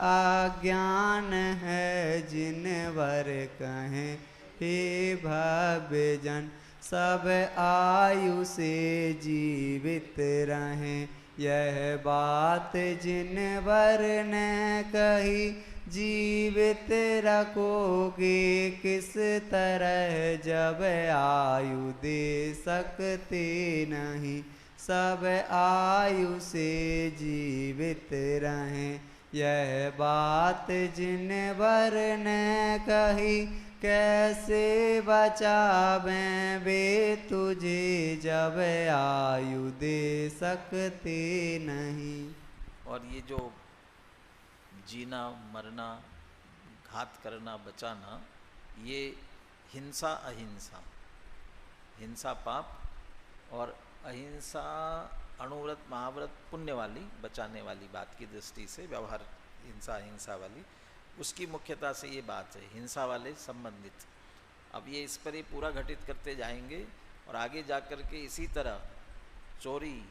अज्ञान है जिनवर कहें हे भवजन। सब आयु से जीवित रहें, यह बात जिनवर ने कही, जीवित रखोगे किस तरह जब आयु दे सकते नहीं। सब आयु से जीवित रहें, यह बात जिन वर ने कही, कैसे बचावें वे तुझे, जब आयु दे सकते नहीं। और ये जो जीना मरना, घात करना, बचाना, ये हिंसा अहिंसा, हिंसा पाप और अहिंसा अणुव्रत महाव्रत पुण्य वाली, बचाने वाली बात की दृष्टि से व्यवहार हिंसा अहिंसा वाली, उसकी मुख्यता से ये बात है हिंसा वाले संबंधित। अब ये इस पर ही पूरा घटित करते जाएंगे और आगे जाकर के इसी तरह चोरी,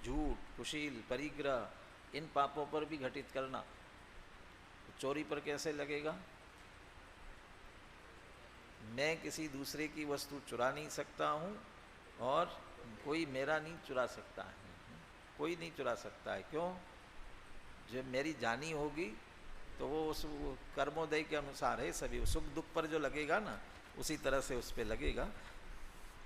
झूठ, कुशील, परिग्रह, इन पापों पर भी घटित करना। चोरी पर कैसे लगेगा? मैं किसी दूसरे की वस्तु चुरा नहीं सकता हूँ और कोई मेरा नहीं चुरा सकता है, कोई नहीं चुरा सकता है। क्यों? जब मेरी जानी होगी तो वो उस कर्मोदय के अनुसार है सभी, सुख दुख पर जो लगेगा ना उसी तरह से उस पर लगेगा।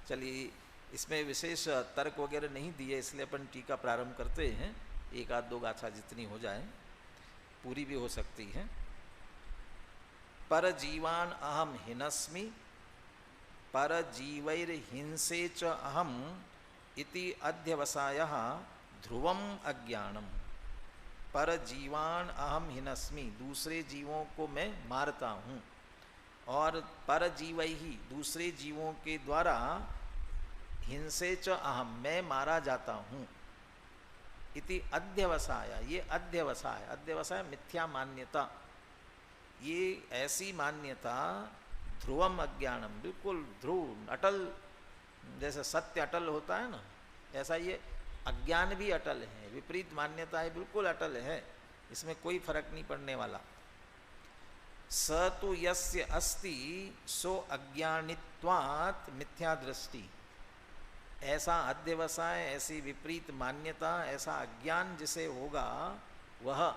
चलिए, इसमें विशेष तर्क वगैरह नहीं दिए इसलिए अपन टीका प्रारंभ करते हैं। एक आध दो गाथा जितनी हो जाए, पूरी भी हो सकती है। पर जीवान अहम हिनस्मि, पर जीवैर्हिंसे च अहम इति अध्यवसायः ध्रुवम अज्ञानम। पर जीवान अहम हिनस्मि, दूसरे जीवों को मैं मारता हूँ, और पर जीवै ही, दूसरे जीवों के द्वारा, हिंसे च अहम, मैं मारा जाता हूँ। इति अध्यवसाय, ये अध्यवसाय, अध्यवसाय मिथ्या मान्यता, ये ऐसी मान्यता, ध्रुवम अज्ञानम, बिल्कुल ध्रुव अटल, जैसे सत्य अटल होता है ना, ऐसा ये अज्ञान भी अटल है, विपरीत मान्यता है बिल्कुल अटल है, इसमें कोई फर्क नहीं पड़ने वाला। स तो यस्य अस्ति सो अज्ञानित्वात् मिथ्या दृष्टि, ऐसा अध्यवसाय, ऐसी विपरीत मान्यता, ऐसा अज्ञान जिसे होगा वह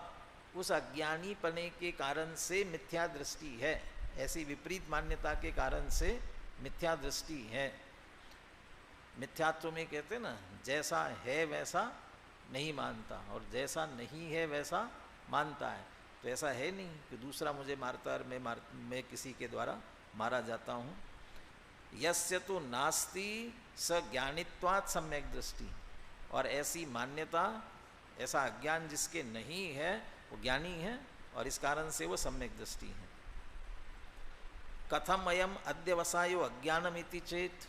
उस अज्ञानी पने के कारण से मिथ्या दृष्टि है, ऐसी विपरीत मान्यता के कारण से मिथ्या दृष्टि है। मिथ्यात्व में कहते ना, जैसा है वैसा नहीं मानता और जैसा नहीं है वैसा मानता है। तो ऐसा है नहीं कि दूसरा मुझे मारता है और मैं किसी के द्वारा मारा जाता हूँ। यस्य तो नास्ति स ज्ञानित्वात् सम्यक दृष्टि, और ऐसी मान्यता, ऐसा अज्ञान जिसके नहीं है वो ज्ञानी है और इस कारण से वो सम्यक दृष्टि है। कथम अयम अध्यवसायो अज्ञानम इति चेत,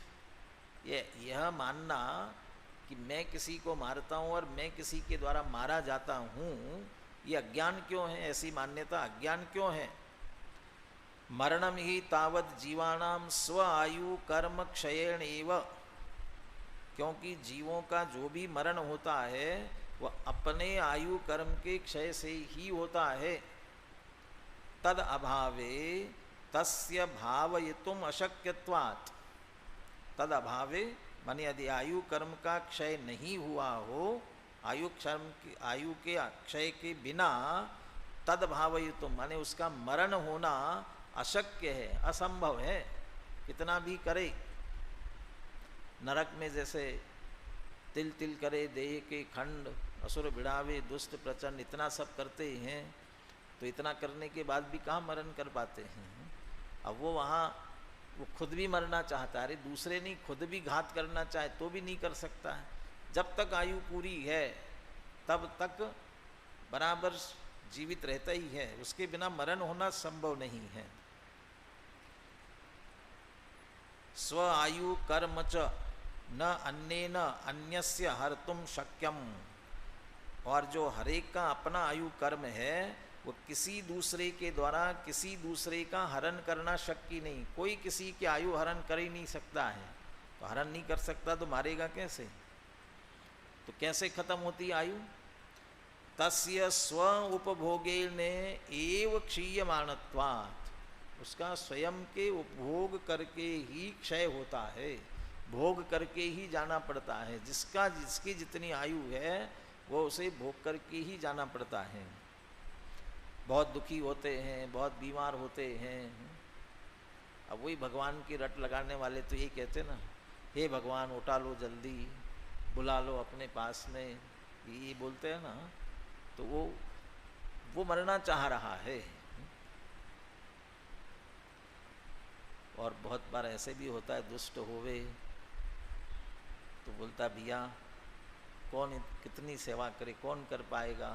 यह मानना कि मैं किसी को मारता हूँ और मैं किसी के द्वारा मारा जाता हूँ, ये अज्ञान क्यों है? ऐसी मान्यता अज्ञान क्यों है? मरणम ही तावत जीवानाम स्व आयु कर्म क्षयेण एव, क्योंकि जीवों का जो भी मरण होता है वह अपने आयु कर्म के क्षय से ही होता है। तद अभावे तस्य भावयितुम अशक्यत्वात्, तद अभावे माने यदि आयु कर्म का क्षय नहीं हुआ हो, आयु के क्षय के बिना, तद भावयितुम माने उसका मरण होना अशक्य है, असंभव है, कितना भी करे। नरक में जैसे तिल तिल करे देह के खंड, असुर भिड़ावे दुष्ट प्रचंड, इतना सब करते हैं, तो इतना करने के बाद भी कहाँ मरण कर पाते हैं। अब वो वहाँ वो खुद भी मरना चाहता है, अरे दूसरे नहीं, खुद भी घात करना चाहे तो भी नहीं कर सकता है। जब तक आयु पूरी है तब तक बराबर जीवित रहता ही है, उसके बिना मरण होना संभव नहीं है। स्व आयु कर्म च न अन्येन अन्यस्य हर्तुम शक्यम, और जो हरेक का अपना आयु कर्म है वो किसी दूसरे के द्वारा किसी दूसरे का हरण करना शक्य नहीं। कोई किसी के आयु हरण कर ही नहीं सकता है, तो हरण नहीं कर सकता तो मारेगा कैसे? तो कैसे खत्म होती आयु? तस्य स्व उपभोगेन एव क्षीयमाणत्वात्, उसका स्वयं के उपभोग करके ही क्षय होता है, भोग करके ही जाना पड़ता है। जिसकी जितनी आयु है वो उसे भोग करके ही जाना पड़ता है। बहुत दुखी होते हैं, बहुत बीमार होते हैं, अब वही भगवान की रट लगाने वाले तो यही कहते ना, हे भगवान उठा लो जल्दी, बुला लो अपने पास में, ये बोलते हैं ना। तो वो वो मरना चाह रहा है। और बहुत बार ऐसे भी होता है, दुष्ट होवे तो बोलता भैया कौन कितनी सेवा करे, कौन कर पाएगा,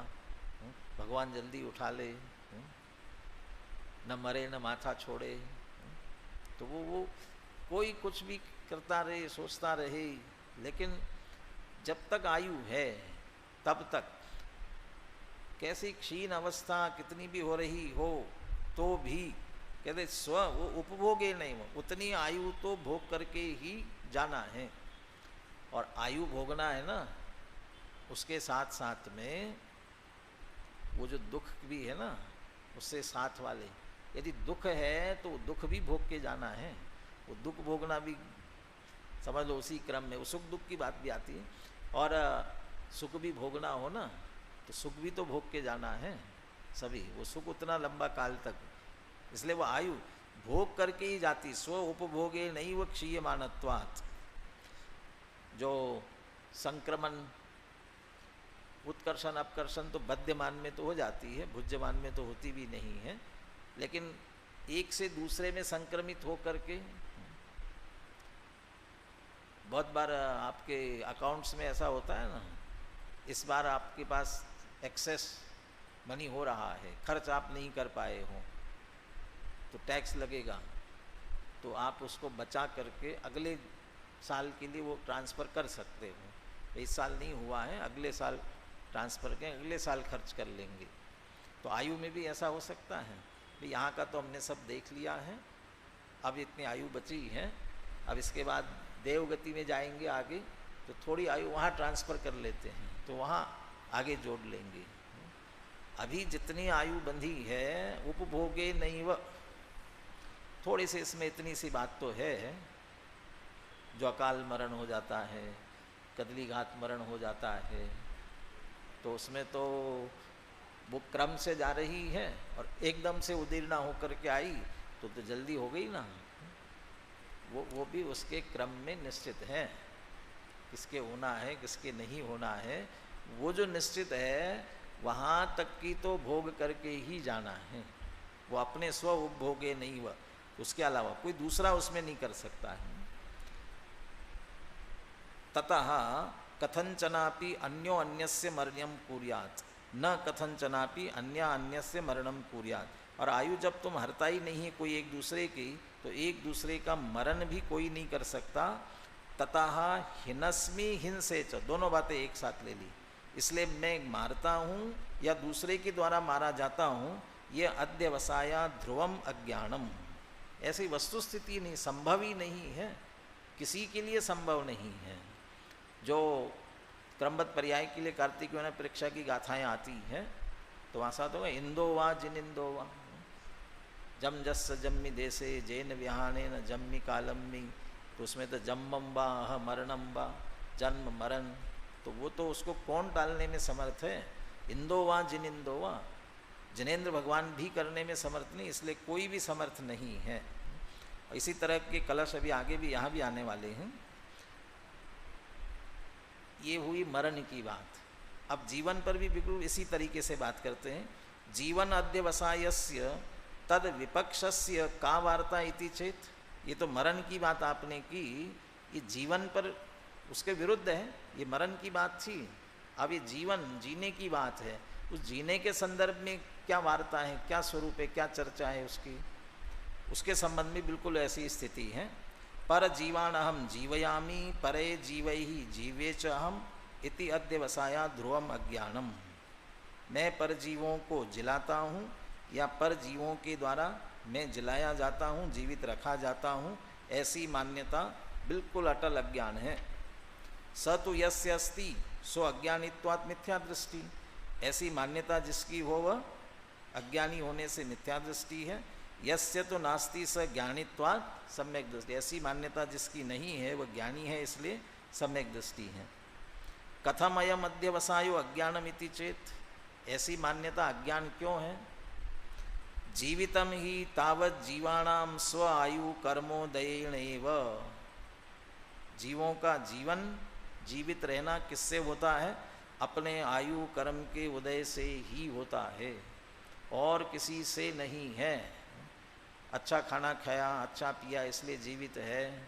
भगवान जल्दी उठा ले, न मरे न माथा छोड़े। तो वो कोई कुछ भी करता रहे, सोचता रहे, लेकिन जब तक आयु है तब तक कैसी क्षीण अवस्था कितनी भी हो रही हो तो भी कहते स्व वो उपभोगे नहीं, वो उतनी आयु तो भोग करके ही जाना है। और आयु भोगना है ना, उसके साथ साथ में वो जो दुख भी है ना, उससे साथ वाले, यदि दुख है तो दुख भी भोग के जाना है। वो दुख भोगना भी समझ लो उसी क्रम में, वो सुख दुख की बात भी आती है। और सुख भी भोगना हो ना, तो सुख भी तो भोग के जाना है सभी, वो सुख उतना लंबा काल तक, इसलिए वो आयु भोग करके ही जाती। स्व उपभोगे नहीं वो क्षीयमानत्वात्। जो संक्रमण उत्कर्षण अपकर्षण तो बद्धमान में तो हो जाती है, भुज्यमान में तो होती भी नहीं है, लेकिन एक से दूसरे में संक्रमित हो करके बहुत बार आपके अकाउंट्स में ऐसा होता है ना, इस बार आपके पास एक्सेस मनी हो रहा है, खर्च आप नहीं कर पाए हो तो टैक्स लगेगा, तो आप उसको बचा करके अगले साल के लिए वो ट्रांसफ़र कर सकते हो। इस साल नहीं हुआ है, अगले साल ट्रांसफ़र करें, अगले साल खर्च कर लेंगे। तो आयु में भी ऐसा हो सकता है। भाई यहाँ का तो हमने सब देख लिया है, अब इतनी आयु बची है, अब इसके बाद देवगति में जाएंगे आगे, तो थोड़ी आयु वहाँ ट्रांसफ़र कर लेते हैं, तो वहाँ आगे जोड़ लेंगे। अभी जितनी आयु बंधी है उपभोगे नहीं व, थोड़ी सी इसमें इतनी सी बात तो है, जो अकाल मरण हो जाता है, कदली घात मरण हो जाता है, तो उसमें तो वो क्रम से जा रही है और एकदम से उदीर्णा होकर के आई तो जल्दी हो गई ना, वो भी उसके क्रम में निश्चित है, किसके होना है किसके नहीं होना है, वो जो निश्चित है वहाँ तक की तो भोग करके ही जाना है। वो अपने स्व उपभोगे नहीं हुआ, उसके अलावा कोई दूसरा उसमें नहीं कर सकता है। ततः कथंचनापि अन्यो अन्यस्य मरणं कुर्यात्, न कथंचनापि अन्य अन्यस्य मरणं कुर्यात्। और आयु जब तुम हरता ही नहीं है कोई एक दूसरे की, तो एक दूसरे का मरण भी कोई नहीं कर सकता। ततः हिनस्मि हिंसे च, दोनों बातें एक साथ ले ली। इसलिए मैं मारता हूँ या दूसरे के द्वारा मारा जाता हूँ, ये अध्यवसाया ध्रुवम अज्ञानम, ऐसी वस्तु स्थिति नहीं, संभव ही नहीं है, किसी के लिए संभव नहीं है। जो क्रमबद्ध पर्याय के लिए कार्तिक में परीक्षा की गाथाएं आती हैं, तो वहाँ साथ होगा इंदो वा जिन इंदो वा, जम जस जम्मी देशे जैन विहाने न जम्मी कालम्मी, तो उसमें तो जम्मम वा अह मरणम वा, जन्म मरण, तो वो तो उसको कौन टालने में समर्थ है। इंदो वा जिन इंदो वा, जिनेंद्र भगवान भी करने में समर्थ नहीं, इसलिए कोई भी समर्थ नहीं है। इसी तरह के कलश अभी आगे भी यहाँ भी आने वाले हैं। ये हुई मरण की बात। अब जीवन पर भी बिल्कुल इसी तरीके से बात करते हैं। जीवन अध्यवसायस्य तद विपक्षस्य का वार्ता इति चेत, ये तो मरण की बात आपने की, ये जीवन पर उसके विरुद्ध है, ये मरण की बात थी। अब ये जीवन जीने की बात है, उस जीने के संदर्भ में क्या वार्ता है, क्या स्वरूप है, क्या चर्चा है उसकी, उसके संबंध में बिल्कुल ऐसी स्थिति है। पर जीवान अहम जीवयामी परे जीवैहि जीवे च अहम इति अध्यवसाया ध्रुवम अज्ञानम, मैं परजीवों को जिलाता हूँ या परजीवों के द्वारा मैं जिलाया जाता हूँ, जीवित रखा जाता हूँ, ऐसी मान्यता बिल्कुल अटल अज्ञान है। स तो यस्य अस्ति सो अज्ञानित्वात् मिथ्या दृष्टि, ऐसी मान्यता जिसकी हो वह अज्ञानी होने से मिथ्या दृष्टि है। यस्य तो नास्ति स ज्ञानित्वात् सम्यक दृष्टि, ऐसी मान्यता जिसकी नहीं है वह ज्ञानी है इसलिए सम्यक दृष्टि है। कथम अयम अध्यवसायो अज्ञानमिति चेत, ऐसी मान्यता अज्ञान क्यों है। जीवितम ही तावत जीवाणाम स्व आयु कर्मोदयेनैव, जीवों का जीवन जीवित रहना किससे होता है, अपने आयु कर्म के उदय से ही होता है। और किसी से नहीं है। अच्छा खाना खाया, अच्छा पिया, इसलिए जीवित है,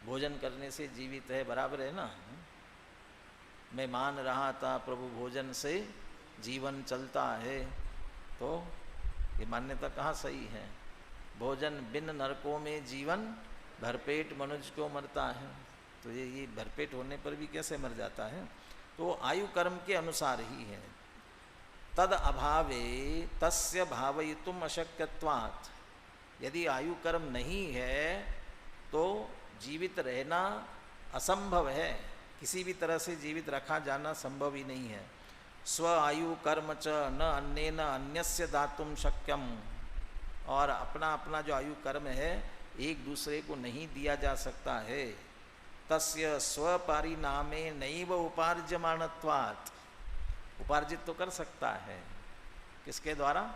भोजन करने से जीवित है, बराबर है ना। मैं मान रहा था प्रभु भोजन से जीवन चलता है, तो ये मान्यता कहाँ सही है। भोजन बिन नरकों में जीवन, भरपेट मनुष्य को मरता है। तो ये भरपेट होने पर भी कैसे मर जाता है। तो आयु कर्म के अनुसार ही है। तद अभावे तस्य भावयितुम अशक्यत्वात्, यदि आयु कर्म नहीं है तो जीवित रहना असंभव है, किसी भी तरह से जीवित रखा जाना संभव ही नहीं है। स्व आयु कर्म च न अन्येन अन्यस्य दातुम शक्यम, और अपना अपना जो आयु कर्म है एक दूसरे को नहीं दिया जा सकता है। तस्य स्वपरिणामे नैव उपार्जमानत्वात्, उपार्जित तो कर सकता है, किसके द्वारा,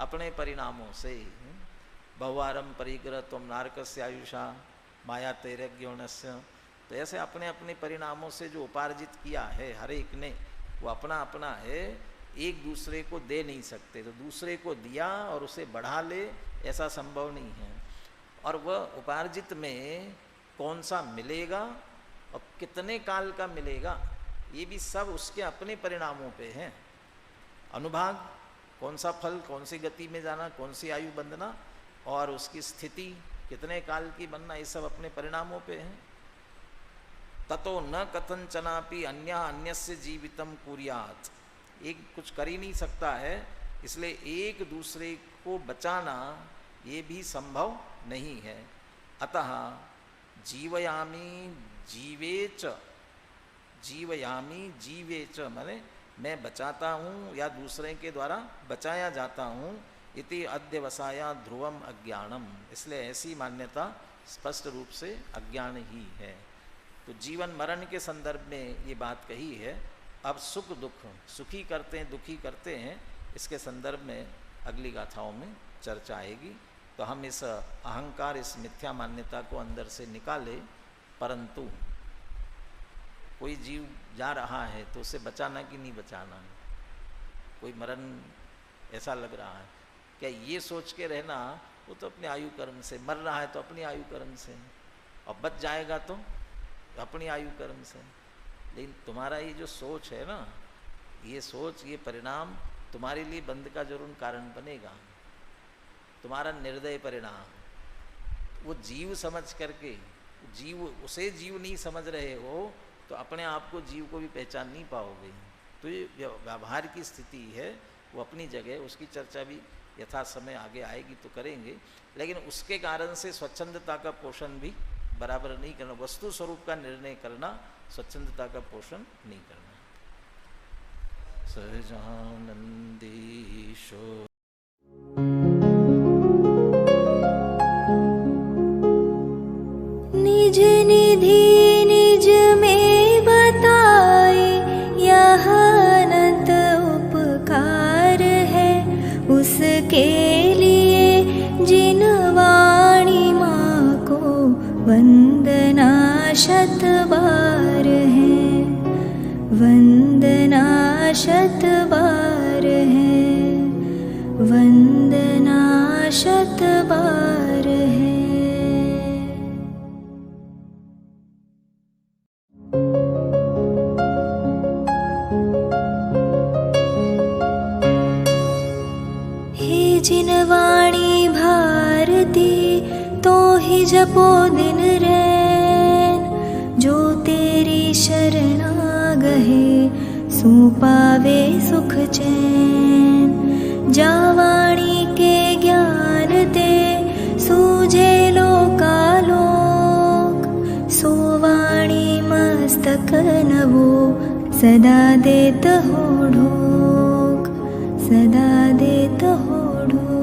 अपने परिणामों से। बहुवारम परिग्रह तुम नारकस्य आयुषा माया तैरज्ञोनस्य, तो ऐसे अपने अपने परिणामों से जो उपार्जित किया है हर एक ने, वो अपना अपना है, एक दूसरे को दे नहीं सकते। तो दूसरे को दिया और उसे बढ़ा ले, ऐसा संभव नहीं है। और वह उपार्जित में कौन सा मिलेगा और कितने काल का मिलेगा, ये भी सब उसके अपने परिणामों पे है। अनुभाग, कौन सा फल, कौन सी गति में जाना, कौन सी आयु बंधना, और उसकी स्थिति कितने काल की बनना, ये सब अपने परिणामों पे है। ततो न कथंचनापि अन्य अन्यस्य जीवितम कुर्यात्, एक कुछ कर ही नहीं सकता है, इसलिए एक दूसरे को बचाना ये भी संभव नहीं है। अतः जीवयामी जीवेच, जीवयामी जीवेच माने मैं बचाता हूँ या दूसरे के द्वारा बचाया जाता हूँ। इति अध्यवसाया ध्रुवम अज्ञानम, इसलिए ऐसी मान्यता स्पष्ट रूप से अज्ञान ही है। तो जीवन मरण के संदर्भ में ये बात कही है। अब सुख दुख, सुखी करते हैं दुखी करते हैं, इसके संदर्भ में अगली गाथाओं में चर्चा आएगी। तो हम इस अहंकार, इस मिथ्या मान्यता को अंदर से निकाले। परंतु कोई जीव जा रहा है तो उसे बचाना कि नहीं बचाना, कोई मरण ऐसा लग रहा है, क्या ये सोच के रहना वो तो अपने आयु कर्म से मर रहा है, तो अपनी आयु कर्म से, और बच जाएगा तो अपनी आयु कर्म से। लेकिन तुम्हारा ये जो सोच है ना, ये सोच, ये परिणाम तुम्हारे लिए बंध का जरूर कारण बनेगा। तुम्हारा निर्दय परिणाम, वो जीव समझ करके, जीव उसे जीव नहीं समझ रहे हो तो अपने आप को जीव को भी पहचान नहीं पाओगे। तो ये व्यवहार की स्थिति है, वो अपनी जगह, उसकी चर्चा भी यथा समय आगे आएगी तो करेंगे। लेकिन उसके कारण से स्वच्छंदता का पोषण भी बराबर नहीं करना, वस्तु स्वरूप का निर्णय करना, स्वच्छंदता का पोषण नहीं करना। सहजानंदीशो निज निधि निज में बताए, यह अनंत उपकार है उसके लिए जिन वाणी माँ को वंदना शत बार है, वंदना शत बार है, वंदना शत बार है। जिन वाणी भारती तो ही जपो दिन रैन, जो तेरी शरणा गहे सो पावे सुख चैन। जा वाणी के ज्ञान दे सूझे लोकालोक, सो वाणी मस्तक नवो सदा देत हो ढोक, सदा देत हो ढोक।